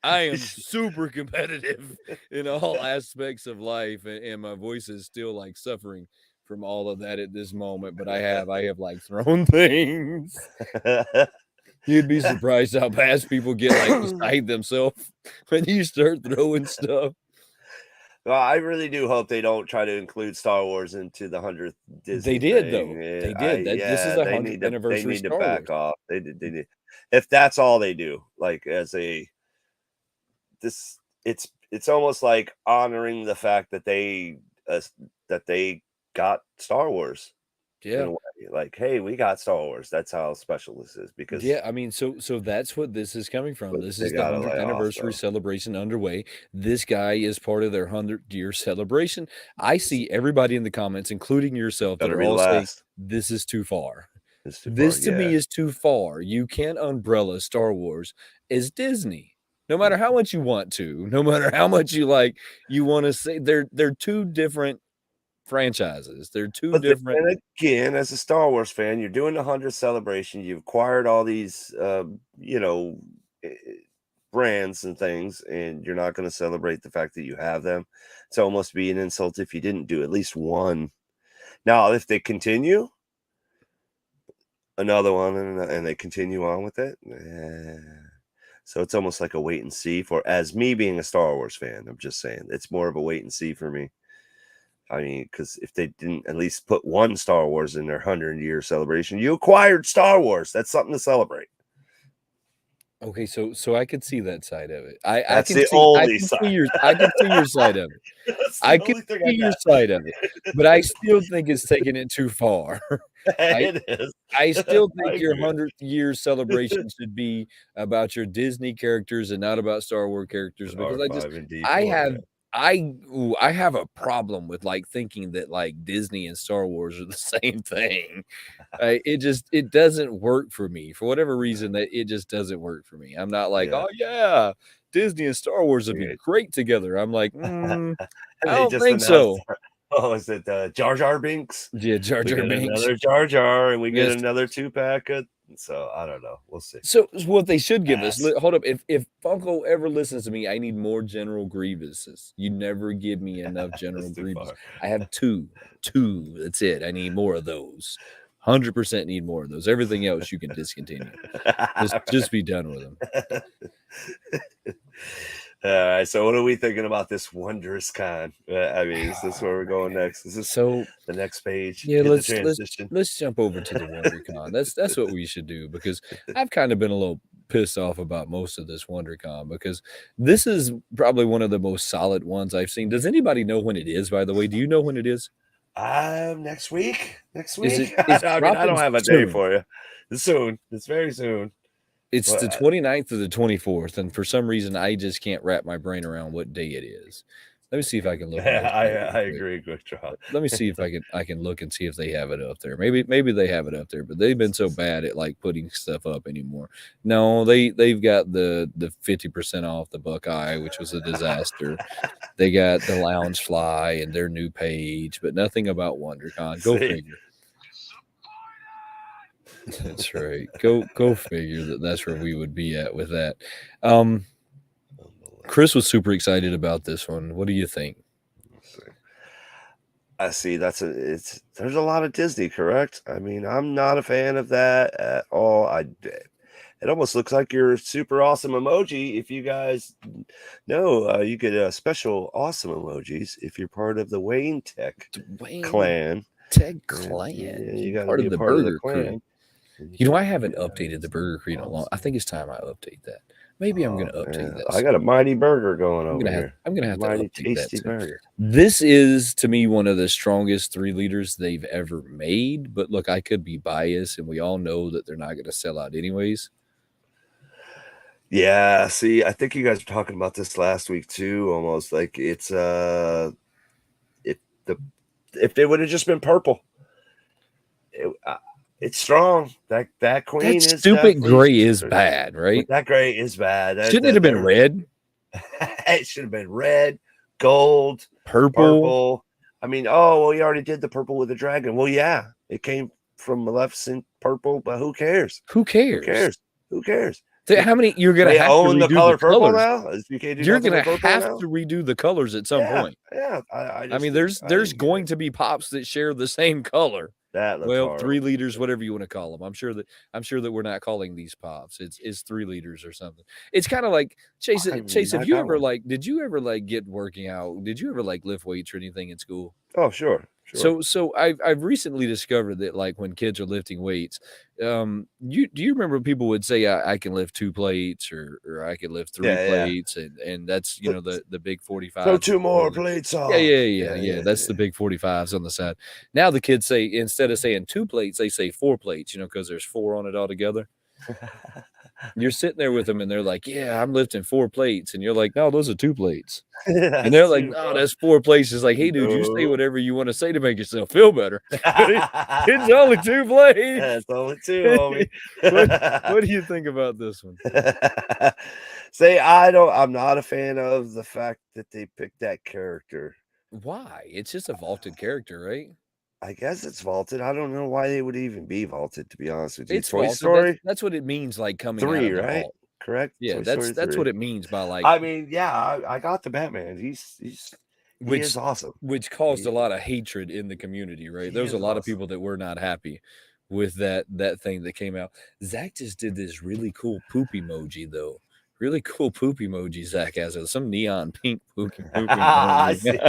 I am super competitive in all aspects of life, and my voice is still like suffering from all of that at this moment. But I have like thrown things. You'd be surprised how fast people get like beside themselves when you start throwing stuff. Well, I really do hope they don't try to include Star Wars into the 100th They Disney did thing. though. They I did that. This is yeah, a they 100th need to anniversary Star back Wars. off. They need if that's all they do, like as a this it's almost like honoring the fact uh, that they got Star Wars in Yeah. a way. Like, hey, we got Star Wars. That's how special this is because Yeah, I mean, so that's what this is coming from. but This they is the gotta 100th lay off anniversary though. celebration underway. This guy is part of their 100-year celebration. I see everybody in the comments, including yourself, that Better are be the all saying, last. "This is too far. It's too far. This to me Yeah. is too far. You can't umbrella Star Wars as Disney. No matter how Mm. much you want to, no matter how much you wanna say they're 2 different franchises. They're 2 But different. then again, as a Star Wars fan, you're doing the 100th celebration. You've acquired all these, you know, eh, brands and things, and you're not going to celebrate the fact that you have them. It's almost be an insult if you didn't do at least one. Now, if they continue another one and they continue on with it, so it's almost like a wait and see for as me being a Star Wars fan. I'm just saying it's more of a wait and see for me. I mean, because if they didn't at least put one Star Wars in their 100-year celebration, you acquired Star Wars. That's something to celebrate. Okay, so I could see that side of it. That's the only I side. can see your side of it. That's the I can only thing see I your got. side of it, but I still think it's taking it too far. I It is. I still I think your agree. 100th year celebration should be about your Disney characters and not about Star Wars characters because R5 and I D4, have yeah. I have a problem with, like, thinking that, like, Disney and Star Wars are the same thing. It doesn't work for me. For whatever reason, that it just doesn't work for me. I'm not like, Yeah. "Oh, yeah. Disney and Star Wars would be Okay. great together." I'm like, I They don't just think announced, so." oh, is it Jar Jar Binks? Yeah, Jar We Jar get Binks. another Jar Jar and we get Yes. another 2-pack. So I don't know. We'll see. So what they should give us Pass. hold up, if Funko ever listens to me, I need more General Grievuses. You never give me enough General That's too Grievous. far. I have 2. 2, that's it. I need more of those. 100% need more of those. Everything else you can discontinue. Just be done with them. All right. So, what are we thinking about this wondrous con? I mean, is this where we're going next? Is this So the next page? yeah, Hit the let's transition. let's jump over to the WonderCon. That's what we should do because I've kind of been a little pissed off about most of this WonderCon because this is probably one of the most solid ones I've seen. Does anybody know when it is, by the way? Do you know when it is? Next week. Next Is week. it it's I mean, I dropping don't have a day soon. for you. It's soon. It's very soon. It's But the 29th or the 24th, and for some reason I just can't wrap my brain around what day it is. Let me see if I can look on their site real I quick. agree, Quick Draw. Let me see if I can look and see if they have it up there. Maybe they have it up there, but they've been so bad at like putting stuff up anymore. No, they've got the 50% off the Buckeye, which was a disaster. They got the Lounge Fly and their new page, but nothing about WonderCon. Go See, figure. That's right. Go figure that's where we would be at with that. Um, Chris was super excited about this one. What do you think? I see. There's a lot of Disney, correct? I mean, I'm not a fan of that at all. It almost looks like your super awesome emoji. If you guys know, you get special awesome emojis if you're part of the Wayne Tech Dwayne clan. Tech And, Clan. yeah, you You got to part be of a the part of the Burger Crew. clan. You know, I haven't updated the Burger Crew in a long. I think it's time I update that. Maybe I'm gonna update that. I got a mighty burger going I'm over gonna have here. I'm gonna have to Mighty update that tasty too. burger. This is to me one of the strongest 3 liters they've ever made. But look, I could be biased, and we all know that they're not gonna sell out anyways. Yeah, see, I think you guys were talking about this last week too. Almost like it's if the if they would have just been purple, it's strong. That queen That is stupid definitely gray is bad, right? that gray is bad. Shouldn't it have been red, It should have been red, gold, purple? purple. I mean, oh well, you already did the purple with the dragon. Well, yeah, it came from Maleficent purple, but who cares? Who Who cares? cares? Who cares? How many you're gonna They have to own the redo the color purple colors? now. You can't do You're nothing gonna with purple have now. to redo the colors at some Yeah, point. yeah. I mean, there's going to be pops that share the same color. that looks Well, horrible. 3 liters, whatever you want to call them. I'm sure that we're not calling these pops. It's 3 liters or something. It's kind of like Chase. I Chase, have I you got ever one. did you ever get working out? Did you ever lift weights or anything in school? Oh, sure. So I've recently discovered that when kids are lifting weights, do you remember people would say I can lift 2 plates or I can lift 3 Yeah, yeah. plates and that's the big 45s. Throw 2 more plates Yeah, off. yeah. That's the big 45s on the side. Now the kids say instead of saying 2 plates, they say 4 plates, because there's 4 on it altogether. You're sitting there with them and they're like, "Yeah, I'm lifting 4 plates." And you're like, "No, those are 2 plates." And they're like, "No, that's 4 plates." It's like, "Hey, dude, you say No. whatever you want to say to make yourself feel better. It's only 2 plates." That's only 2, homie. What do you think about this one? Say, I'm not a fan of the fact that they picked that character. Why? It's just a vaulted character, right? I guess it's vaulted. I don't know why they would even be vaulted, to be honest with you. It's Toy vaulted. That's Story that's what it means, coming out 3, of the right? vault. Correct? Yeah, Toy that's Story that's 3. what it means by I mean, yeah, I got the Batman. He which is awesome. which caused He a lot of hatred in the community, right? he There's a is lot of awesome. people that were not happy with that thing that came out. Zach just did this really cool poop emoji though. Really cool poop emoji Zach has. Some neon pink poop I emoji. see it.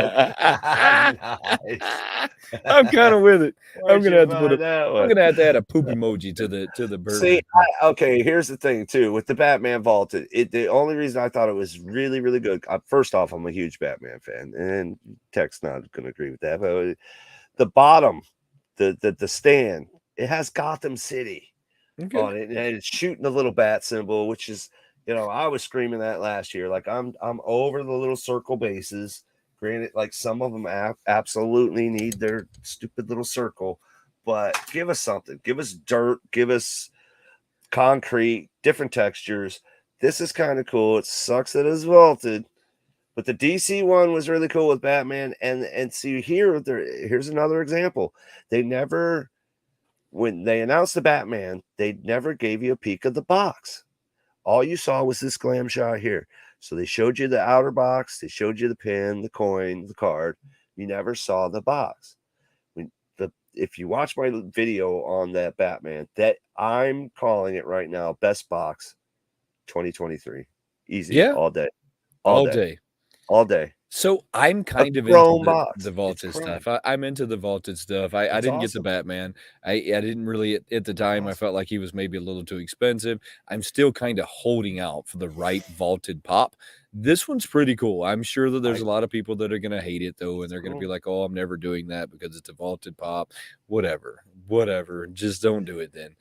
Nice. I'm kind of with it. I'm Where'd gonna you have to find that I'm one? gonna have to add a poop emoji to the See, burger. okay, here's the thing too with the Batman Vaulted. The only reason I thought it was really, really good. First off, I'm a huge Batman fan, and Tech's not going to agree with that. But the bottom, the stand, it has Gotham City Okay. on it, and it's shooting the little bat symbol, which is, I was screaming that last year. Like I'm over the little circle bases. Granted, like some of them absolutely need their stupid little circle, but give us something. Give us dirt. Give us concrete, different textures. This is kind of cool. It sucks that it's vaulted, but the DC one was really cool with Batman. And see here's another example. They never, when they announced the Batman, they never gave you a peek of the box. All you saw was this glam shot here. So they showed you the outer box, they showed you the pin, the coin, the card. You never saw the box. If you watch my video on that Batman, that I'm calling it right now, best box 2023. Easy, Yeah. all day. all all day, day. all day. So I'm A kind of into chrome the box. It's vaulted chrome. stuff. I'm into the vaulted stuff. I It's didn't get the awesome. Batman. I didn't really at the time. I Awesome. felt like he was maybe a little too expensive. I'm still kind of holding out for the right vaulted pop. This one's pretty cool. I'm sure that there's I a lot of people that are gonna hate it though, and It's they're gonna be cool. like, "Oh, I'm never doing that because it's a vaulted pop." Whatever, whatever. Just don't do it then.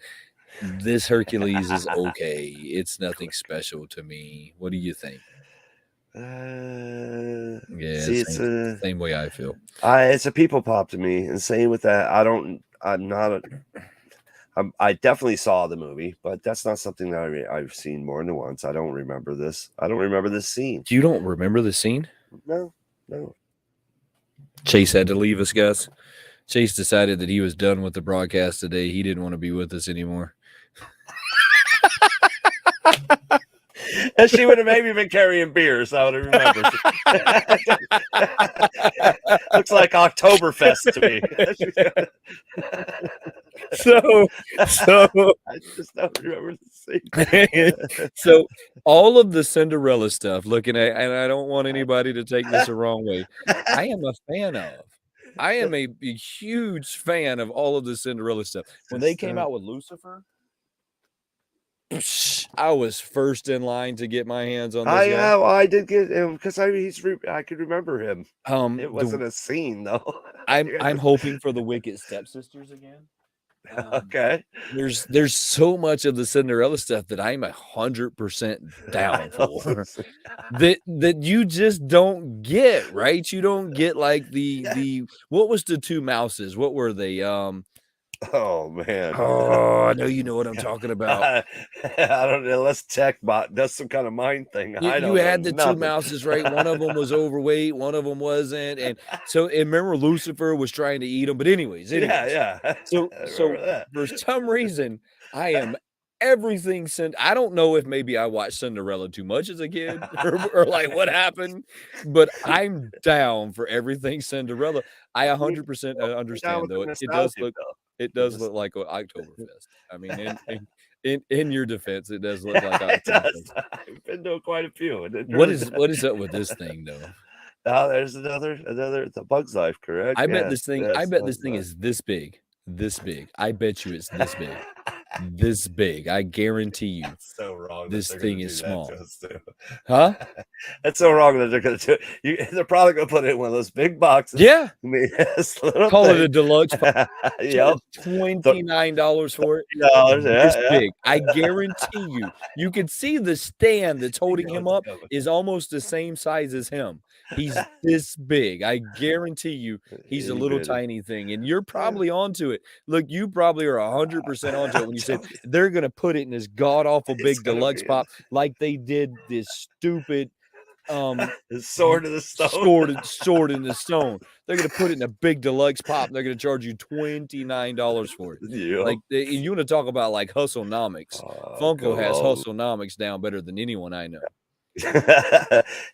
This Hercules is okay. It's nothing special to me. What do you think? Yeah, See, it's same way I feel. it's a people pop to me, and same with that. I'm not a I definitely saw the movie, but that's not something that I've seen more than once. I don't remember this. I don't remember this scene. You don't remember the scene? No, no. Chase had to leave us, Gus. Chase decided that he was done with the broadcast today. He didn't want to be with us anymore. And she would have maybe been carrying beer, so I would have remembered. Looks like Oktoberfest to me. So I just don't remember the scene. so all of the Cinderella stuff, looking at, and I don't want anybody to take this the wrong way. I am a fan of. I am a huge fan of all of the Cinderella stuff. When they Just, came out with Lucifer, I was first in line to get my hands on this guy. I did get him because I could remember him. It The wasn't a scene though. I'm hoping for the Wicked Stepsisters again. Okay. There's so much of the Cinderella stuff that I'm 100% down for that you just don't get, right? You don't get like the what was the two mouses? What were they? Oh man. Oh, I know you know what I'm talking about. I don't know. Let's tech bot does some kind of mind thing. I You don't know had the two nothing. mouses, right? One of them was overweight, one of them wasn't, and so and remember Lucifer was trying to eat him. But anyways, Yeah, anyways, yeah. I so remember that. for some reason, I am everything I don't know if maybe I watched Cinderella too much as a kid or like what happened, but I'm down for everything Cinderella. I Me 100% too. I'm down understand with the though. nostalgia though. It The does nos look like a Oktoberfest. I mean, in your defense, it does look like It Oktoberfest. does. I've been to quite a few, and it What really is does. up with this thing though? Oh, there's another it's a Bug's Life, correct? Yes, I yes, bet this Bug's thing Life. is this big. This big. I bet you it's this big. This big. I guarantee you That's so wrong that this they're gonna thing is do that to small. us too. Huh? That's so wrong that they're gonna do it. They're probably gonna put it in one of those big boxes. Yeah. I mean, this little Call it a thing. deluxe Yep. charge $29 for it. $30. This Yeah, big. I guarantee you. You can see the stand that's You holding know him it's up coming. is almost the same size as him. He's this big. I guarantee you he's a Itty little bitty. tiny thing, and you're Yeah. probably onto it. Look, you probably are 100% onto it I'm when you said telling you, they're gonna put it in this god awful it's big gonna deluxe be in pop like they did this stupid the sword of the stone. sword in the stone. They're gonna put it in a big deluxe pop. They're gonna charge you $29 for it. Yep. Like you want to talk about like hustlenomics. Oh, Funko come has on. hustlenomics down better than anyone I know.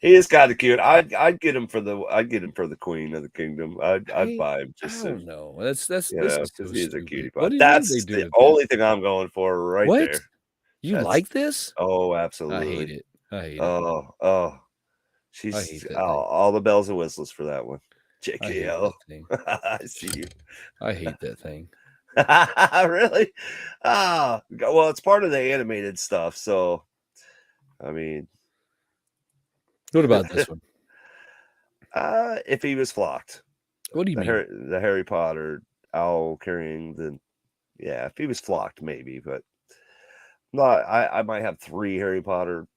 He is kind of cute. I'd get him for the queen of the kingdom. I'd buy him I just so don't know. That's you this know is because so he's a cutie stupid. pie. What did they That's do the with this? only thing I'm going for right What? there. You That's like this? oh, I hate absolutely. it. I hate it. Oh, I she's hate that thing. all the bells and whistles for that one. I hate JKO. that thing. I see you. I hate that thing. Really? Well, it's part of the animated stuff, so I mean, What about this one? if he was flocked, What do you mean? The Harry Potter owl carrying the yeah, if he was flocked, maybe, but not. I might have 3 Harry Potter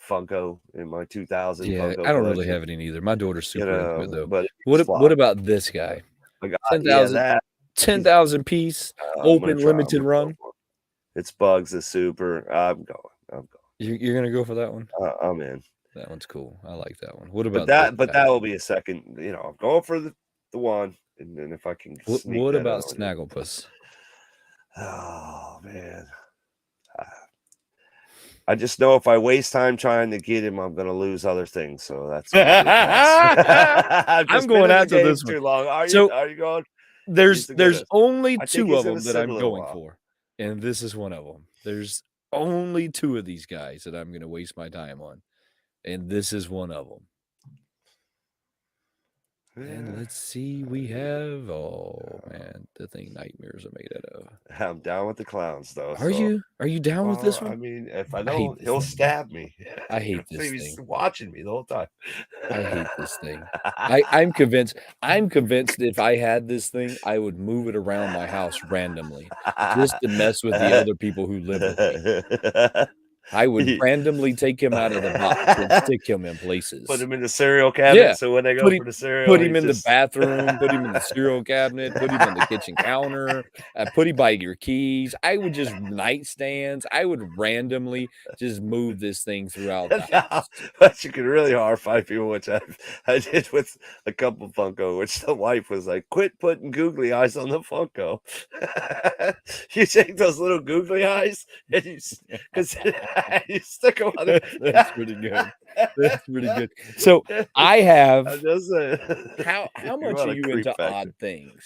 Funko in my 2000 Yeah, Funko I don't really collection, have any either. My daughter's super into it though. but if he was What flocked, about this guy? like, yeah, 10,000 that he's 10,000 piece I'm gonna open try. I'm limited gonna go run. for it. It's Bugs is super. I'm You're gonna go for that one? going. I'm in. That one's cool. I like that one. What But about this guy? that will be a second. I'm going for the one, and then if I can sneak What that about on here. Snagglepuss? Oh man, I just know if I waste time trying to get him, I'm gonna lose other things. So that's gonna be a pass. I've I'm just been going in the after game this one. too long. So Are you going? He's the there's goodness. only I think 2 he's of gonna them that sit a I'm little going while. for, and this is one of them. There's only 2 of these guys that I'm gonna waste my time on. and this is one of them. And let's see, we have oh man, the thing nightmares are made out of. I'm down with the clowns though. Are So, you? Are you down with this well, I one? mean, if I I hate don't, this he'll thing. stab me. I hate So this he's thing. watching me the whole time. I hate this thing. I'm convinced if I had this thing, I would move it around my house randomly just to mess with the other people who live with me. I would randomly take him out of the box and stick him in Put places. him in the cereal cabinet, Yeah. so when they go Put him for the cereal, put him he's in the just bathroom, put him in the cereal cabinet, put him on the kitchen counter, put him by your keys. I would just nightstands. I would randomly just move this thing throughout the no, house. but you can really horrify people, which I did with a couple Funko, which the wife was like, "Quit putting googly eyes on the Funko." You take those little googly eyes and because you stick them on That's pretty good. That's pretty good. So, I have I'm just saying, how you much are want a you creep into factor. odd things?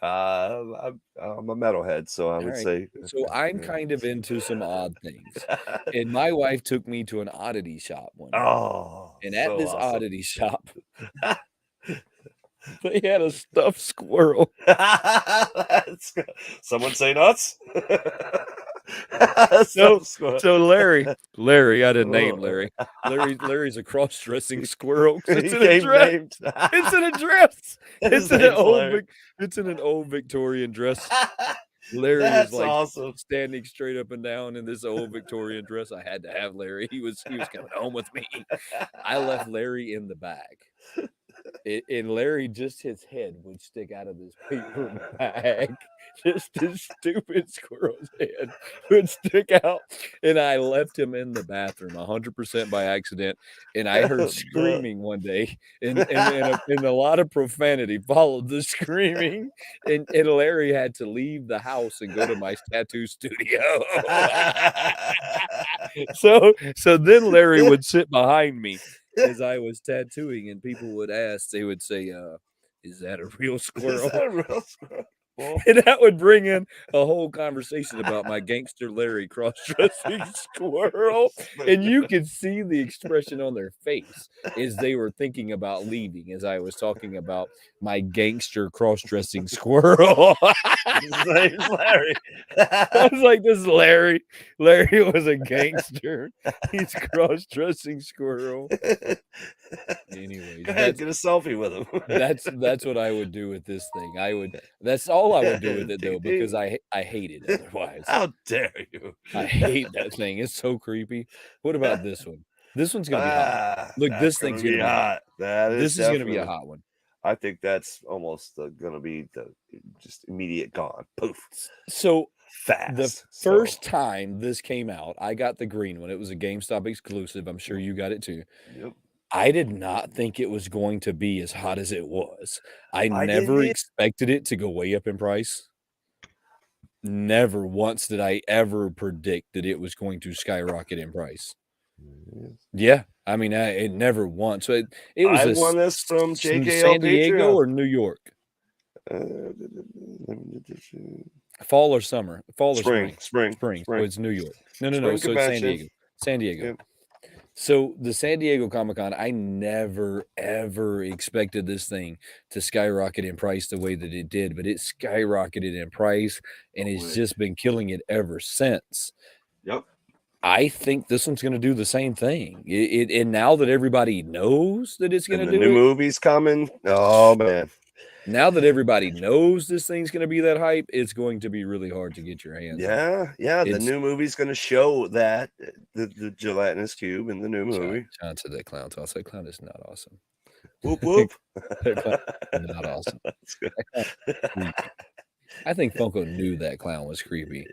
I'm a metalhead, so I would Alright. say, So, I'm yeah. kind of into some odd things, and my wife took me to an oddity shop one day, Oh, and at so this awesome. oddity shop, they had a stuffed squirrel. Let's go. Someone say nuts. So Stuffed squirrel. so Larry, I didn't name Oh. Larry. Larry's a cross-dressing squirrel 'cause it's He in a came dress. named. It's in a dress. His It's in an name's old Larry. Vic it's in an old Victorian dress. Larry is, That's like, awesome. standing straight up and down in this old Victorian dress. I had to have Larry. He was coming home with me. I left Larry in the bag. And Larry, just his head would stick out of this paper bag. Just this stupid squirrel's head would stick out, and I left him in the bathroom 100% by accident, and I heard No. screaming one day, and a lot of profanity followed the screaming, and Larry had to leave the house and go to my tattoo studio. So then Larry would sit behind me as I was tattooing, and people would ask, they would say, "Is that a real Is squirrel?" that a real squirrel? Well, And that would bring in a whole conversation about my gangster Larry cross-dressing squirrel, and you could see the expression on their face as they were thinking about leaving as I was talking about my gangster cross-dressing squirrel. his name's Larry. I was like, "This is Larry. Larry was a gangster. He's cross-dressing squirrel." Go Anyways, ahead, get a selfie with him. that's what I would do with this thing. That's all I would do with it though, Ding, because ding. I hate it otherwise. How dare you? I hate that thing. It's so creepy. What about this one? This one's gonna be hot. Look, That's this gonna thing's gonna be be hot. hot. That is This is gonna be a definitely. hot one. I think that's almost gonna be the just immediate gone. Poof, So the fast. So, first time this came out, I got the green one. It was a GameStop exclusive. I'm sure you got it too. yep. I did not think it was going to be as hot as it was. I I didn't never either. expected it to go way up in price. Never once did I ever predict that it was going to skyrocket in price. Yeah, I mean, it never once. So it was I a won this from JKL San Diego Patreon. or New York? Uh, Fall or summer? Fall or spring, spring? spring, Spring. So spring, it's New York. No. spring So it's San convention. Diego. San Diego. Yep. So the San Diego Comic-Con, I never ever expected this thing to skyrocket in price the way that it did, but it skyrocketed in price and it's Quick. just been killing it ever since. Yep. I think this one's gonna do the same thing. And now that everybody knows that it's And gonna the do new it, movie's coming. Oh man. now that everybody knows this thing's gonna be that hype, it's going to be really hard to get your hands on. Yeah. The It's new movie's gonna show that the gelatinous cube in the new movie. John said that clown toss. That clown is not awesome. Whoop whoop. That clown is not awesome. That's good. That clown is creepy. I think Funko knew that clown was creepy.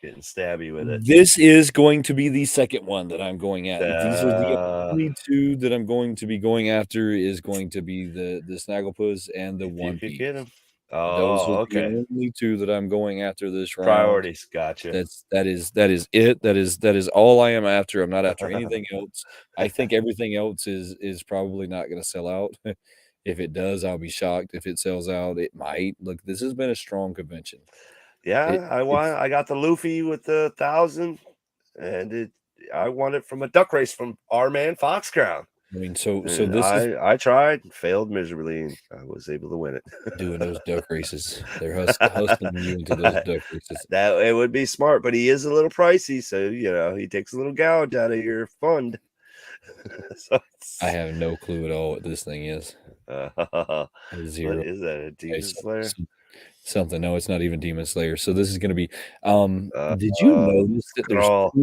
Getting stabby with it. This is going to be the second one that I'm going at. These are the Uh, only 2 that I'm going to be going after is going to be the Snagglepuss and the if you One could Piece. get him. Those are Oh, the okay. only 2 that I'm going after this round. Priorities. Gotcha. That is it. That is all I am after. I'm not after anything else. I think everything else is probably not gonna sell out. If it does, I'll be shocked. If it sells out, it might. Look, this has been a strong convention. It Yeah, it's I got the Luffy with the 1,000, and I won it from a duck race from our man Foxcrown. I mean, so And this is I tried, failed miserably, and I was able to win it. doing those duck races. They're hustling you into those duck races. That it would be smart, but he is a little pricey, so he takes a little gouge out of your fund. So I have no clue at all what this thing is. I have what 0. is that? A Okay, Demon Slayer? something. No, it's not even Demon Slayer. So this is gonna be, Uh, did you uh, notice that Scrawl.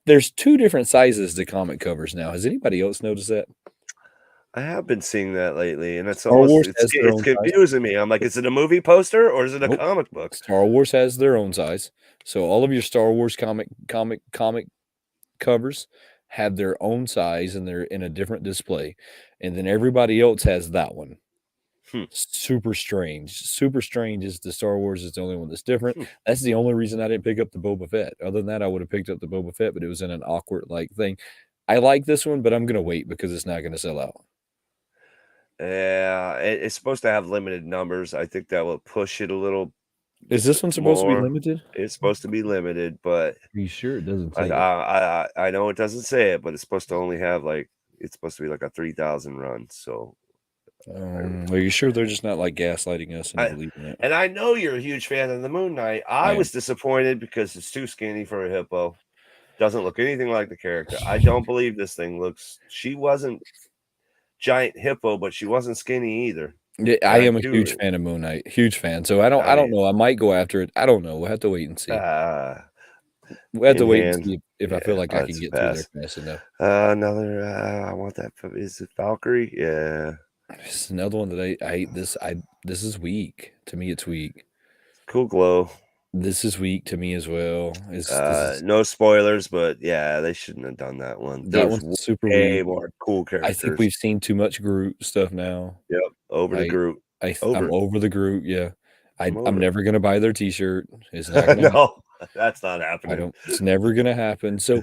there's 2 different sizes to comic covers now? Has anybody else noticed that? I have been seeing that lately, and it's Star almost Wars it's has their it's own size. confusing me. I'm like, is it a movie poster or is it a Nope. comic book? Star Wars has their own size. So all of your Star Wars comic covers have their own size, and they're in a different display, and then everybody else has that one. Hmm, Super strange. Super strange is the Star Wars is the only one that's different. hmm. That's the only reason I didn't pick up the Boba Fett. Other than that, I would have picked up the Boba Fett, but it was in an awkward, like, thing. I like this one, but I'm gonna wait because it's not gonna sell out. Yeah, it's supposed to have limited numbers. I think that will push it a little Is this one supposed to be more. limited? It's supposed to be limited, but Are you sure it doesn't I say it? I I I know it doesn't say it, but it's supposed to only have like it's supposed to be like a 3,000 run. So Are you sure they're just not, like, gaslighting us into I believing that? and I know you're a huge fan of the Moon Knight. I I am. was disappointed because it's too skinny for a hippo. Doesn't look anything like the character. I don't believe this thing looks. She wasn't giant hippo, but she wasn't skinny either. Yeah, And I I am a huge do. fan of Moon Knight, huge fan, so I I don't mean, know, I might go after it, I don't know, we'll have to wait and see. uh, We'll have to in wait and hand. see if I feel Yeah, like I can that's a get through there pass. fast enough. Another. I want that. Is it Valkyrie? Yeah, It's another one that I hate this this is weak. To me, it's weak. cool glow. This is weak to me as well. This is No spoilers, but yeah, they shouldn't have done that one. that There's one's super way weak. more cool I think characters. we've seen too much Groot stuff now. Yep, over the I group. I'm Over. over the Groot, yeah. I'm I'm over it. never gonna buy their T-shirt. It's not gonna happen. No, that's not I happening. don't it's never gonna happen. So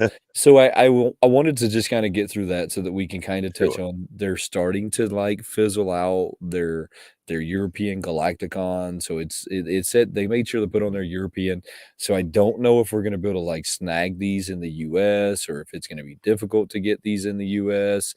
I wanted to just kinda get through that so that we can kinda touch Sure. on they're starting to, like, fizzle out their European Galacticon, so it said they made sure to put on their European, so I don't know if we're gonna be able to, like, snag these in the US or if it's gonna be difficult to get these in the US.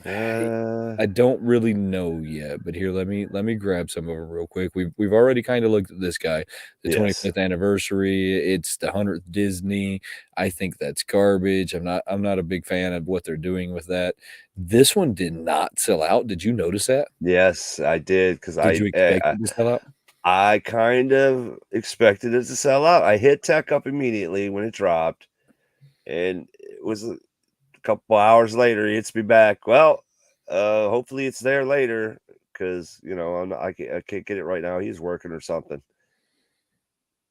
Uh, I don't really know yet, but here, let me grab some of them real quick. We've already kinda looked at this guy, the yes. 25th anniversary, it's the 100th Disney. I think that's garbage. I'm not a big fan of what they're doing with that. This one did not sell out. Did you notice that? Yes, I did because Did you expect it to sell out? I kind of expected it to sell out. I hit tech up immediately when it dropped, and it was a couple hours later, he hits me back. Well, hopefully it's there later because I can't get it right now. He's working or something.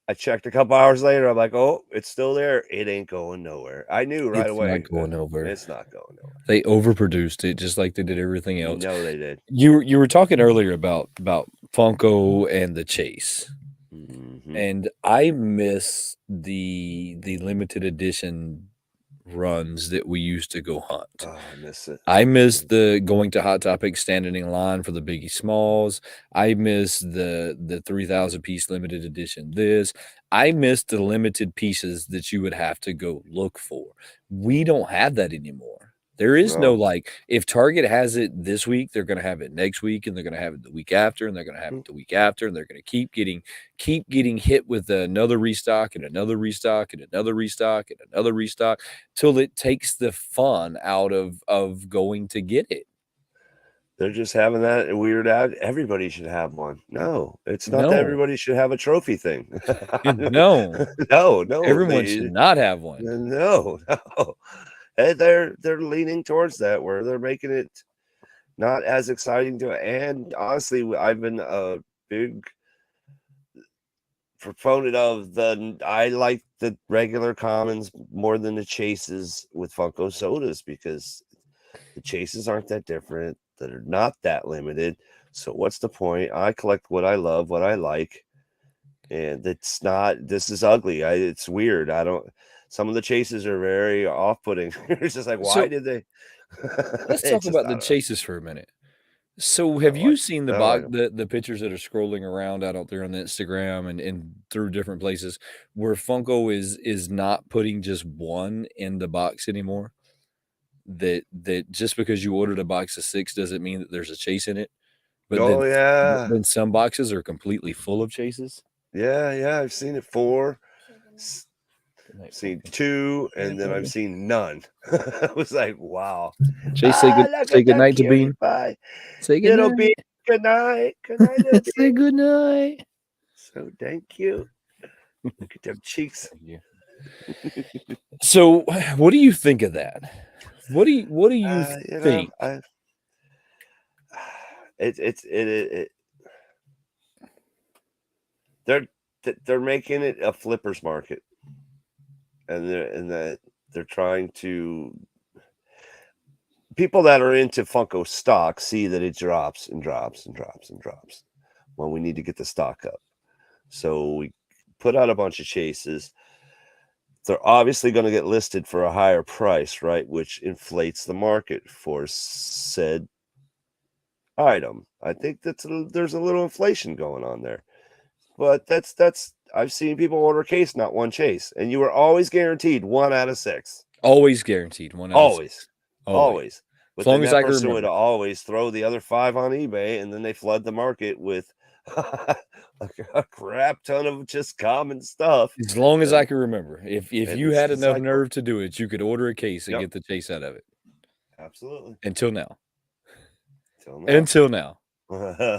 I checked a couple hours later. I'm like, oh, it's still there. It ain't going nowhere. I knew right It's not away. going over. It's not going nowhere. They overproduced it just like they did everything You else. know they did. You were talking earlier about Funko and the chase. Hmm. And I miss the limited edition runs that we used to go hunt. Oh, I miss it. I miss the going to Hot Topic, standing in line for the Biggie Smalls. I miss the 3,000 piece limited edition this. I miss the limited pieces that you would have to go look for. We don't have that anymore. There is no, No. like, if Target has it this week, they're gonna have it next week, and they're gonna have it the week after, and they're gonna have Mm. it the week after, and they're gonna keep getting hit with another restock and another restock and another restock and another restock till it takes the fun out of going to get it. They're just having that weird ad. Everybody should have one. No, it's not that No. everybody should have a trophy thing. No. No, no, Everyone should not have one. no, no. And they're leaning towards that where they're making it not as exciting to. And honestly, I've been a big proponent of I like the regular commons more than the chases with Funko sodas because the chases aren't that different. They're not that limited. So what's the point? I collect what I love, what I like, and it's not. This is ugly. It's weird. I don't. Some of the chases are very off-putting. It's just like, why So, did they? let's talk It's just about I the don't know. chases for a minute. So I have you like seen I like 'em. the pictures that are scrolling around out there on the Instagram and through different places where Funko is not putting just one in the box anymore? That just because you ordered a box of 6 doesn't mean that there's a chase in it, but Oh, yeah. then some boxes are completely full of chases? Yeah, yeah, I've seen it 4, s Good night, seen puppy. 2, Yeah, and then I've puppy. seen none. I was like, "Wow. Chase, Ah, look say at good that night to cutie Bean. pie. Say good Little Bean, night. good night. Good night, little Say Bean." good night. So dang cute. Look at them cheeks. Thank you. So, what do you think of that? What do you You know, think? I it they're they're making it a flippers market, and they're trying to people that are into Funko stock see that it drops and drops and drops and drops when we need to get the stock up. So we put out a bunch of chases. They're obviously going to get listed for a higher price, right? Which inflates the market for said item. I think there's a little inflation going on there. But that's I've seen people order a case, not one chase, and you were always guaranteed 1 out of 6. Always guaranteed 1 out of Always, 6. Always. always. As But then long as that I can person would remember. always throw the other 5 on eBay, and then they flood the market with a crap ton of just common stuff, As long as I and can remember. If and you it's had the enough cycle. nerve to do it, you could order a case and Yep, get the chase out of it. absolutely. Until now. Till now. Until now.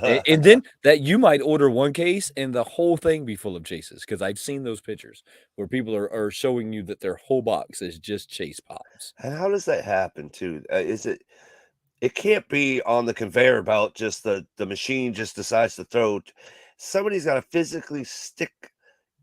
And then that you might order 1 case and the whole thing be full of chases because 'cause I've seen those pictures where people are showing you that their whole box is just chase pops. And how does that happen too? Is it can't be on the conveyor belt, just the machine just decides to throw somebody's gotta physically stick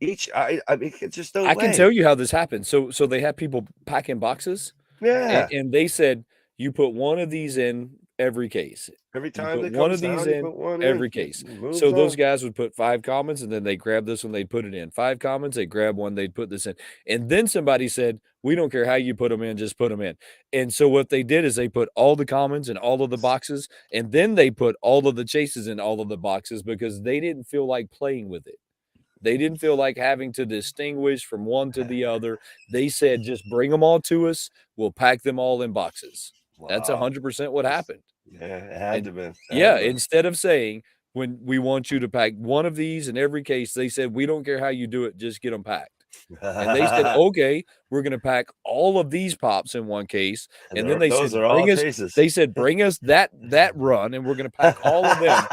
each I mean, it's just no I can tell way. you how this happened. So they have people packing boxes. Yeah. And they said, "You put one of these in every case. Every You time put that one comes of these down, you in put one in, every it case." moves So those on. guys would put 5 comments, and then they grab this one, they'd put it in. 5 comments, they'd grab one, they'd put this in. And then somebody said, "We don't care how you put them in, just put them in." And so what they did is they put all the comments in all of the boxes, and then they put all of the chases in all of the boxes because they didn't feel like playing with it. They didn't feel like having to distinguish from one to the other. They said, "Just bring them all to us. We'll pack them all in boxes." That's Wow. 100% what Just happened. yeah, it had And to been. It had yeah, to been. instead of saying, "When we want you to pack one of these in every case," they said, "We don't care how you do it, just get them packed." And they said, "Okay, we're gonna pack all of these pops in 1 case." And And then they those said, are all "Bring us," chases. they said, "Bring us that run, and we're gonna pack all of them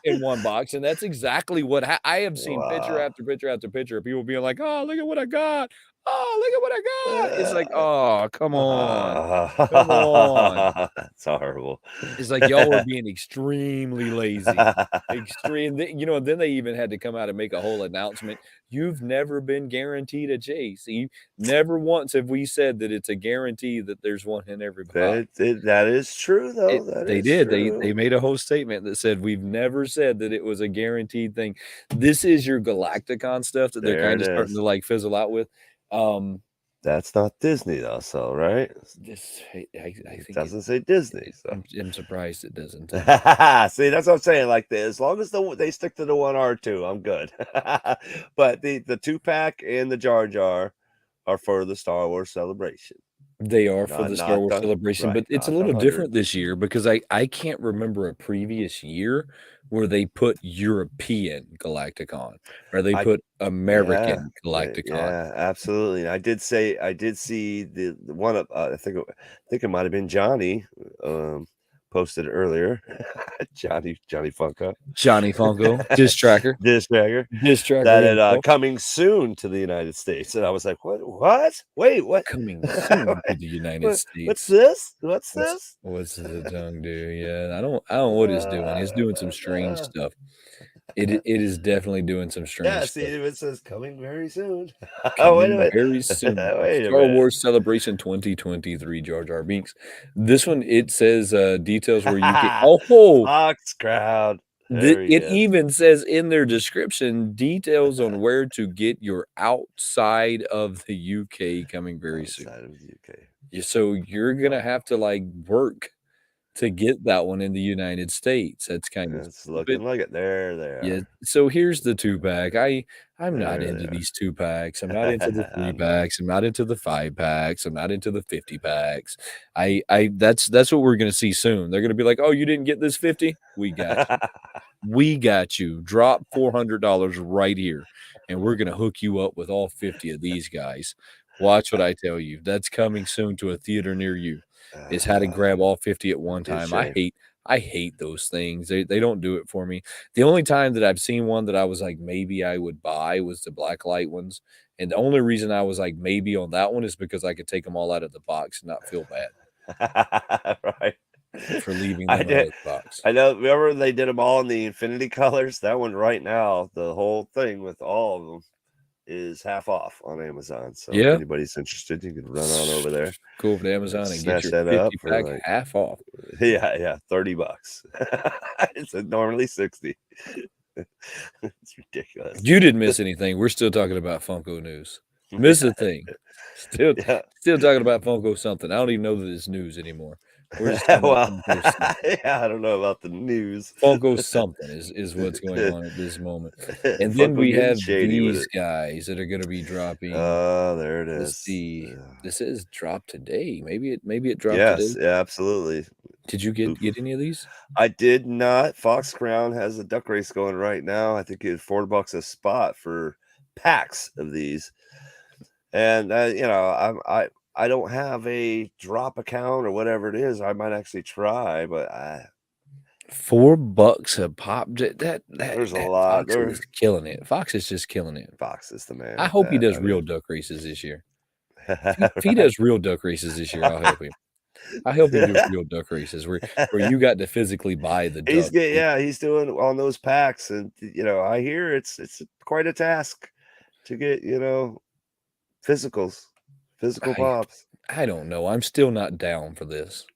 in 1 box," and that's exactly what I have seen picture Wow. after picture after picture of people being like, "Oh, look at what I got. Oh, look at what I got." It's like, Uh, "Oh, come on. Come on." That's horrible. It's like y'all were being extremely lazy. Extreme and then they even had to come out and make a whole announcement. "You've never been guaranteed a chase. You never once have we said that it's a guarantee that there's one in every box." That is true, though. That They is did. true. They made a whole statement that said, "We've never said that it was a guaranteed thing." This is your Galacticon stuff that they're There it kinda starting is. to, like, fizzle out with. Um, That's not Disney, though, so right? this I It think doesn't say Disney, it so I'm surprised it doesn't, see, that's what I'm saying. Like, as long as they stick to the one R2, I'm good. But the 2-pack and the Jar Jar are for the Star Wars celebration, they are for not the Star not Wars the celebration, right, but it's a not the little 100. different this year because I can't remember a previous year where they put European Galacticon or they I put Yeah, American Galacticon. yeah, absolutely. And I did see the one of I think it might have been Johnny posted earlier. Johnny Funko. Johnny Funko, diss tracker. Diss tracker Diss tracker that had himself. coming soon to the United States. And I was like, what? Wait, what? Coming soon to the United What's States. this? What's this? What's the tongue do? Yeah, I don't know what it's doing. It's doing some strange Uh, stuff. It is definitely doing some yeah, strange see, stuff. it says coming very soon. Oh, wait a Coming minute. very soon. Wait a Star minute. Wars Celebration 2023 Jar Jar Binks. This one, it says, details where you can oh, Fox crowd. There he it is. even says in their description, details on where to get your outside of the UK coming very soon. Outside of the UK. So you're gonna Wow. have to, like, work to get that one in the United States. That's kind of It's stupid. looking like it. There they Yeah, are. so here's the 2-pack. I'm not There they into are. these 2-packs. I'm not into the I know. 3-packs. I'm not into the 5-packs. I'm not into the 50-packs. I that's what we're gonna see soon. They're gonna be like, "Oh, you didn't get this 50? We got you. We got you. Drop $400 right here, and we're gonna hook you up with all 50 of these guys. Watch what I tell you. That's coming soon to a theater near you, is how to Uh, grab all 50 at one be a time. shame. I hate those things. They don't do it for me. The only time that I've seen one that I was like, maybe I would buy was the black light ones, and the only reason I was like, maybe on that one is because I could take them all out of the box and not feel bad Right. for leaving I them out of did. the box. I know. Remember they did them all in the infinity colors? That one right now, the whole thing with all of them is half off on Amazon. So if Yeah. anybody's interested, you can run on over there Go over to and Amazon and get snatch your that up for 50-pack like, half off. yeah, $30. It's normally 60. It's ridiculous. You didn't miss anything. We're still talking about Funko news. Miss a thing. Still Yeah. still talking about Funko something. I don't even know that it's news anymore. We're just Yeah. talking about Well, Funko something. yeah, I don't know about the news. Funko something is what's going on at this moment. And then Funko we getting have shady with these it. guys that are gonna be dropping. Oh, there it Let's is. see. This says drop today. Maybe it dropped Yes, today. yeah, absolutely. Did you Oof. get any of these? I did not. Fox Crown has a duck race going right now. I think it's $4 a spot for packs of these. And I don't have a drop account or whatever it is. I might actually try, but $4 a pop. there's a That lot. Fox is There, killing it. Fox is just killing it. Fox is the man I with hope he that. does I mean, real duck races this year. If he does real duck races this year, I'll help him. I help him do right. real duck races where you got to physically buy the He's duck. get yeah, he's doing on those packs, and I hear it's quite a task to get physicals, physical I pops. I don't know. I'm still not down for this.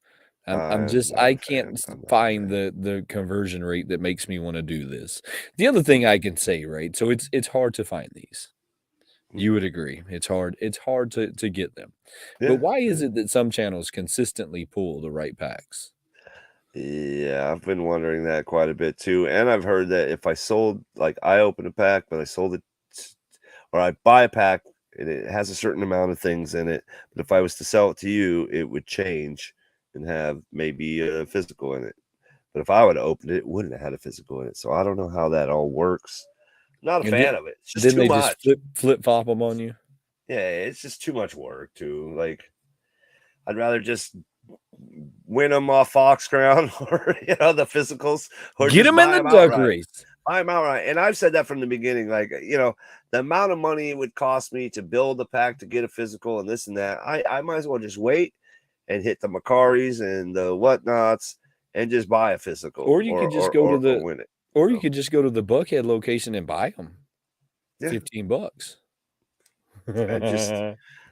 I'm I'm just not I a can't fan. I'm not a find fan. the conversion rate that makes me wanna do this. The other thing Mm, I can say, right? So it's hard to find these. You mhm. would agree. It's hard to get them. But Yeah, why is yeah. it that some channels consistently pull the right packs? Yeah, I've been wondering that quite a bit too, and I've heard that if I sold like, I open a pack, but I sold it s or I buy a pack and it has a certain amount of things in it, but if I was to sell it to you, it would change and have maybe a physical in it. But if I would have opened it, it wouldn't have had a physical in it, so I don't know how that all works. Not a And then fan of it. It's just then too they just much. flip-flop them on you? Yeah, it's just too much work too, like, I'd rather just win them off Fox Crown or, the physicals, or Get just them in buy the them duck outright. race. Buy them outright, and I've said that from the beginning, like, the amount of money it would cost me to build a pack to get a physical and this and that, I might as well just wait and hit the Makaris and the whatnots and just buy a physical Or you or could just or go to or or the win it, or you you know? could just go to the Buckhead location and buy them. Yeah, 15 bucks. and just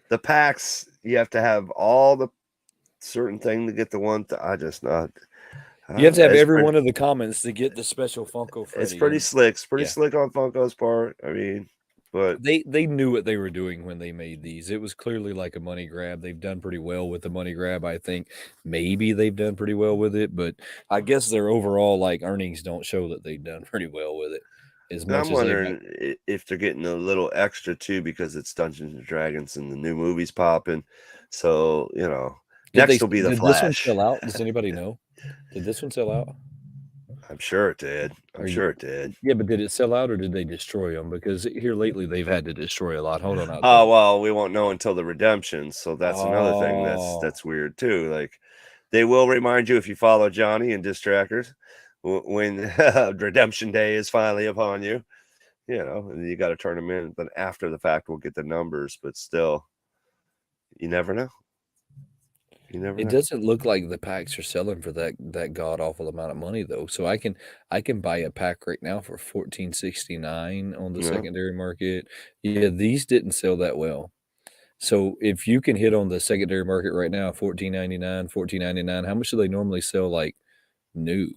the packs, you have to have all the certain thing to get the one I just not You have to have it's every pretty one of the comments to get the special Funko it's Freddy, pretty and slick. It's pretty yeah. slick on Funko's part. I mean, but They knew what they were doing when they made these. It was clearly like a money grab. They've done pretty well with the money grab, I think. Maybe they've done pretty well with it, but I guess their overall, like, earnings don't show that they've done pretty well with it as I'm much as they've wondering if they're getting a little extra too because it's Dungeons and Dragons and the new movie's popping. So, next will be the did this one Flash. sell out? Does anybody know? Did this one sell out? I'm sure it did. I'm Are you sure it did. Yeah, but did it sell out or did they destroy them? Because here lately, they've had to destroy a lot. Hold on, I'll tell Oh you. well, we won't know until the redemption. So that's another thing Oh. that's weird too. Like they will remind you if you follow Johnny and Distrackers when redemption day is finally upon you. And you got to turn them in. But after the fact, we'll get the numbers. But still, you never know. You never It know. doesn't look like the packs are selling for that god awful amount of money though. So I can buy a pack right now for 14.69 on the No, secondary market. Yeah, these didn't sell that well. So if you can hit on the secondary market right now, 14.99, 14.99, how much do they normally sell like new?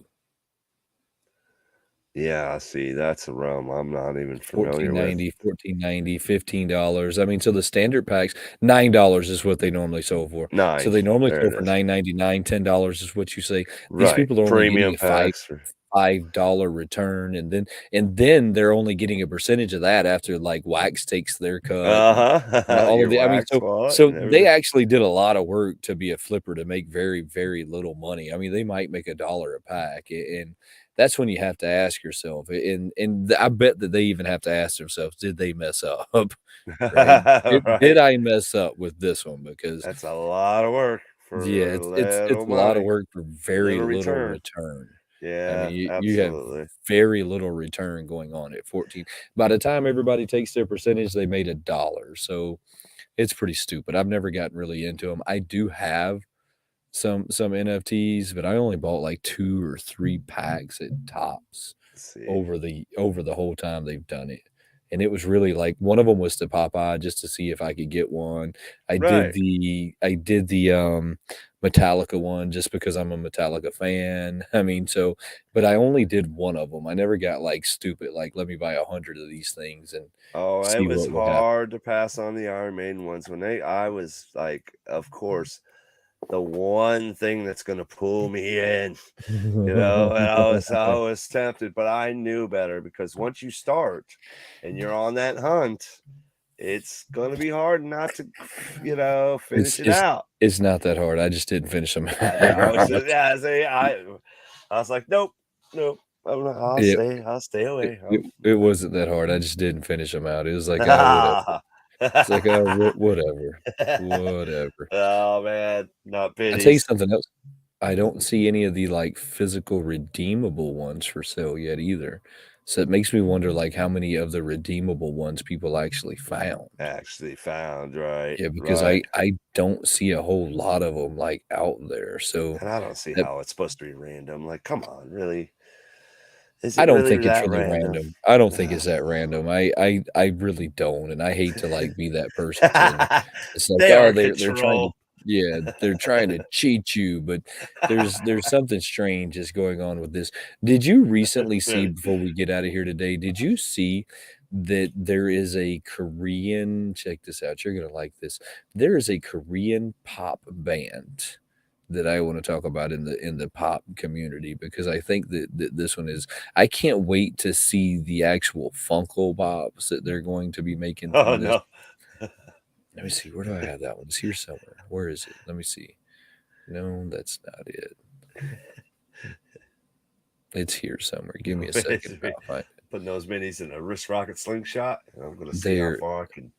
Yeah, see, that's a realm I'm not even familiar with. 14.90, 14.90, $15. I mean, so the standard packs, $9 is what they normally sell for. So 9. they normally There sell it for is. $9.99, $10 is what you say. These Right. people are only getting Premium a five packs or $5 return, and then they're only getting a percentage of that after, like, Wax takes their cut and uh-huh. all of Your the I mean, wax wallet so and they everything. actually did a lot of work to be a flipper to make very, very little money. I mean, they might make $1 a pack, and that's when you have to ask yourself, and I bet that they even have to ask themselves, "Did they mess up?" Right? Did Right. I mess up with this one? Because That's a lot of work yeah, for little it's a lot of money, work for very little little return. return. I mean, Yeah, you have absolutely. very little return going on at 14. By the time everybody takes their percentage, they made $1, so it's pretty stupid. I've never gotten really into them. I do have some NFTs, but I only bought like 2 or 3 packs at tops Let's see. over the whole time they've done it. And it was really like one of them was to Popeye just to see if I could get one. Right. I did the Metallica one just because I'm a Metallica fan. I mean, so but I only did one of them. I never got like stupid like let me buy 100 of these things and Oh, it see was what would happen. hard to pass on the Iron Maiden ones when I was like, of course, the one thing that's gonna pull me in, and I was tempted, but I knew better because once you start and you're on that hunt, it's gonna be hard not to, It's finish it it's out. it's not that hard. I just didn't finish them I was out. yeah, see, I was like, "Nope, nope, I'll Yeah, stay away." it wasn't that hard. I just didn't finish them out. It was like, "Ah, whatever." Oh. It's like, whatever, whatever." Oh, man, not I tell you pennies. something else. I don't see any of the, like, physical redeemable ones for sale yet either. So it makes me wonder, like, how many of the redeemable ones people actually found. Actually found, right, Yeah, because right. I don't see a whole lot of them like, out there. So And I don't see that how it's supposed to be random, like, come on, really? Is I it don't really think it's that really random? random. I don't think it's that random. I really don't, and I hate to, like, be that person. It's like, They "Oh, are they're trying to" control. yeah, "they're trying to cheat you," but there's something strange is going on with this. Did you recently see Right. before we get out of here today, did you see that there is a Korean check this out, you're gonna like this. There is a Korean pop band that I wanna talk about in the pop community because I think that this one is I can't wait to see the actual Funko Pops that they're going to be making Oh, from this. no. Let me see, where do I have that one? It's here somewhere. Where is it? Let me see. No, that's not it. It's here somewhere. Give me a second. Basically, I'll find it. putting those minis in a wrist rocket slingshot, and I'm gonna see how There, far I can.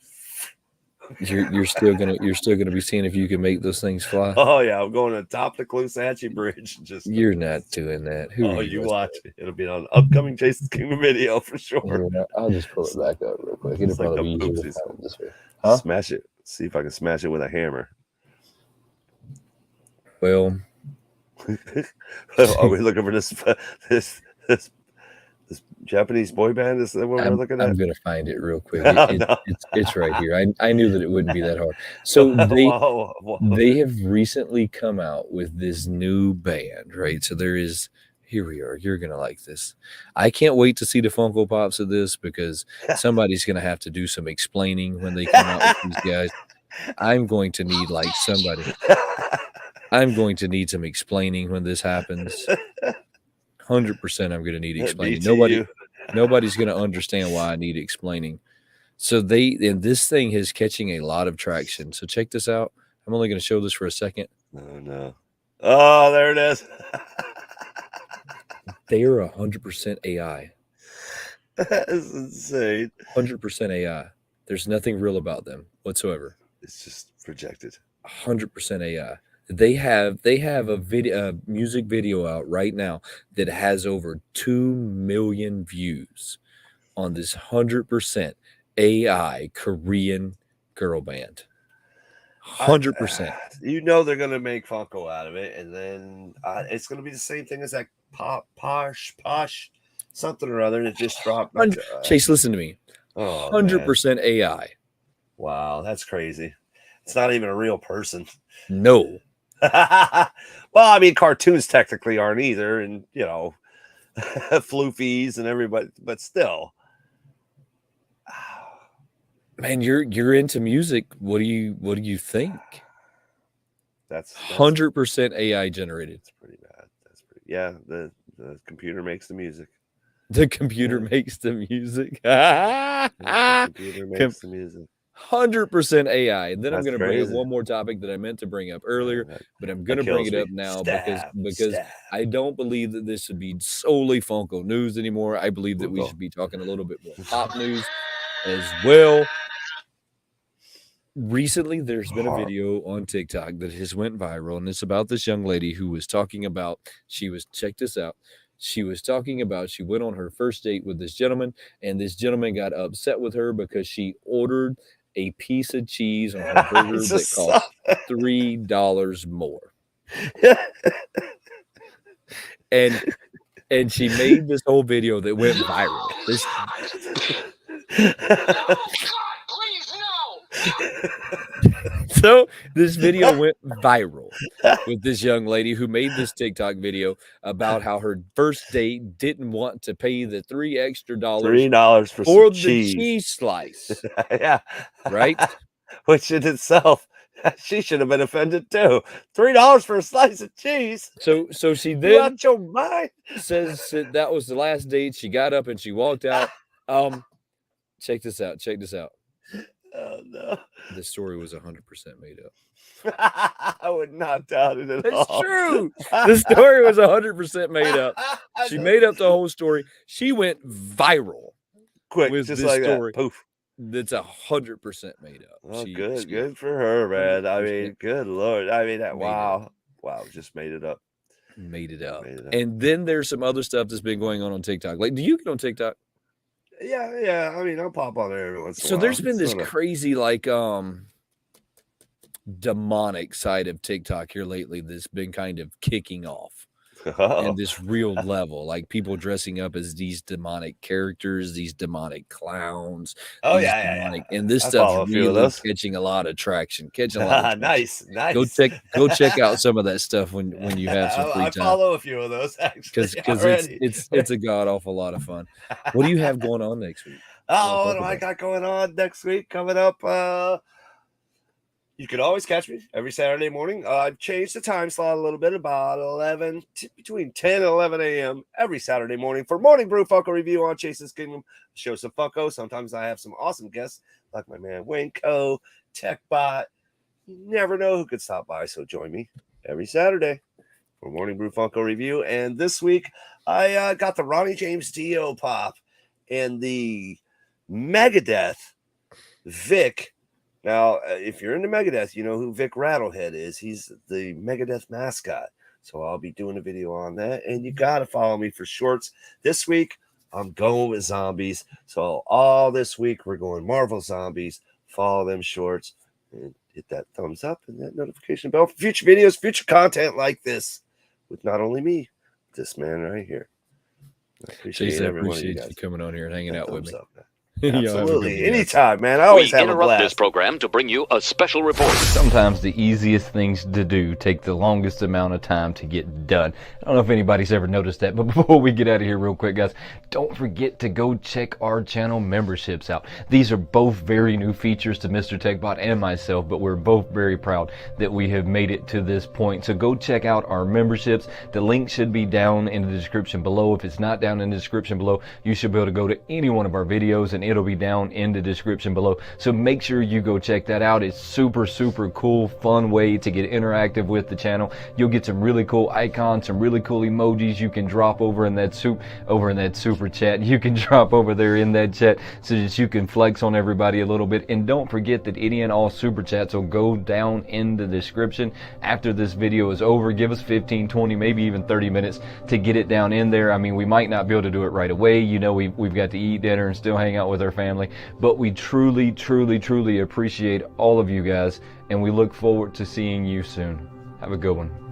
you're still gonna be seeing if you can make those things fly. Oh, yeah, I'm going to top the Caloosahatchee Bridge and just You're not doing that. Who are oh, you you messing watch with? it. It'll be on upcoming Jason's Kingdom video for sure. Here, I'll just pull It's it back up real quick. It'll it's like the probably be easier to poopsies. find it this way. Huh? Smash it. See if I can smash it with a hammer. Well, Are we looking for this this this Japanese boy band? Is that what we're looking I'm at? gonna find it real quick. Oh, no. It's right here. I knew that it wouldn't be that hard. So Whoa, whoa. they have recently come out with this new band, right? So there is here we are. You're gonna like this. I can't wait to see the Funko Pops of this because somebody's gonna have to do some explaining when they come out with these guys. I'm going to need like somebody. I'm going to need some explaining when this happens. 100% I'm gonna need explaining. BTU. Nobody's gonna understand why I need explaining. So they and this thing is catching a lot of traction. So check this out. I'm only gonna show this for a second. Oh, no. Oh, there it is. They are 100% AI. That is insane. 100% AI. There's nothing real about them whatsoever. It's just projected. 100% AI. They have a music video out right now that has over 2 million views on this 100% AI Korean girl band. I 100%. they're gonna make Funko out of it, and then it's gonna be the same thing as that posh something or other that just dropped. Not to, Chase, listen to me. oh, man, 100% AI. wow, that's crazy. It's not even a real person. No. Well, I mean, cartoons technically aren't either, and floofies and everybody, but still. Man, you're into music. What do you think? That's 100% AI generated. That's pretty bad. That's pretty. Yeah, the computer makes the music. The computer makes the music. The computer makes the music. 100% AI. And then I'm That's going to bring up crazy. one more topic that I meant to bring up earlier, but I'm going to That bring kills it up me. now Stab, because stab. I don't believe that this should be solely Funko news anymore. I believe that we Funko. should be talking a little bit more pop news as well. Recently, there's been a video on TikTok that has went viral, and it's about this young lady who was talking about, check this out. She was talking about she went on her first date with this gentleman, and this gentleman got upset with her because she ordered a piece of cheese on her burger that cost $3 more. And she made this whole video that went viral. So this video went viral with this young lady who made this TikTok video about how her first date didn't want to pay the $3 extra for the cheese slice. Yeah. Right? Which in itself, she should have been offended too. $3 for a slice of cheese. So she You then out your mind? says that was the last date. She got up and she walked out. Check this out. Check this out. Oh no. This story was 100% made up. I would not doubt it at all. It's true. The story was 100% made up. She made up the whole story. She went viral. Quick, with just this like story. that. Poof. That's 100% made up. Oh, good for her, man. I mean, good Lord. I mean, wow, just made it up. Made it up. And then there's some other stuff that's been going on TikTok. Like, do you get on TikTok? Yeah. I mean, I'll pop on there every once in a while. So there's been this crazy, like, demonic side of TikTok here lately that's been kind of kicking off. And this real level, like people dressing up as these demonic characters, these demonic clowns. Oh yeah. And this stuff's really catching a lot of traction. Catching a lot of traction. Nice. Go check out some of that stuff when you have some free time. I follow a few of those actually. Because it's a god awful lot of fun. What do you have going on next week? What do I got going on next week? Coming up, you can always catch me every Saturday morning. I've changed the time slot a little bit, about between 10 and 11 a.m. every Saturday morning for Morning Brew Funko Review on Chase's Kingdom. Show some Funko. Sometimes I have some awesome guests like my man Winco, TechBot. You never know who could stop by, so join me every Saturday for Morning Brew Funko Review. And this week, I got the Ronnie James Dio Pop and the Megadeth Vic. Now, if you're into Megadeth, you know who Vic Rattlehead is. He's the Megadeth mascot. So I'll be doing a video on that. And you got to follow me for shorts. This week, I'm going with zombies. So all this week, we're going Marvel Zombies. Follow them shorts. And hit that thumbs up and that notification bell for future videos, future content like this. With not only me, this man right here. I appreciate you coming on here and hanging out with me. Absolutely. Anytime, man. I always have a blast. We interrupt this program to bring you a special report. Sometimes the easiest things to do take the longest amount of time to get done. I don't know if anybody's ever noticed that, but before we get out of here real quick, guys, don't forget to go check our channel memberships out. These are both very new features to Mr. TechBot and myself, but we're both very proud that we have made it to this point. So go check out our memberships. The link should be down in the description below. If it's not down in the description below, you should be able to go to any one of our videos and it'll be down in the description below. So make sure you go check that out. It's super cool, fun way to get interactive with the channel. You'll get some really cool icons, some really cool emojis you can drop over in that super chat. You can drop over there in that chat so that you can flex on everybody a little bit. And don't forget that any and all super chats will go down in the description after this video is over. Give us 15, 20, maybe even 30 minutes to get it down in there. I mean, we might not be able to do it right away. You know, we've got to eat dinner and still hang out with our family, but we truly appreciate all of you guys, and we look forward to seeing you soon. Have a good one.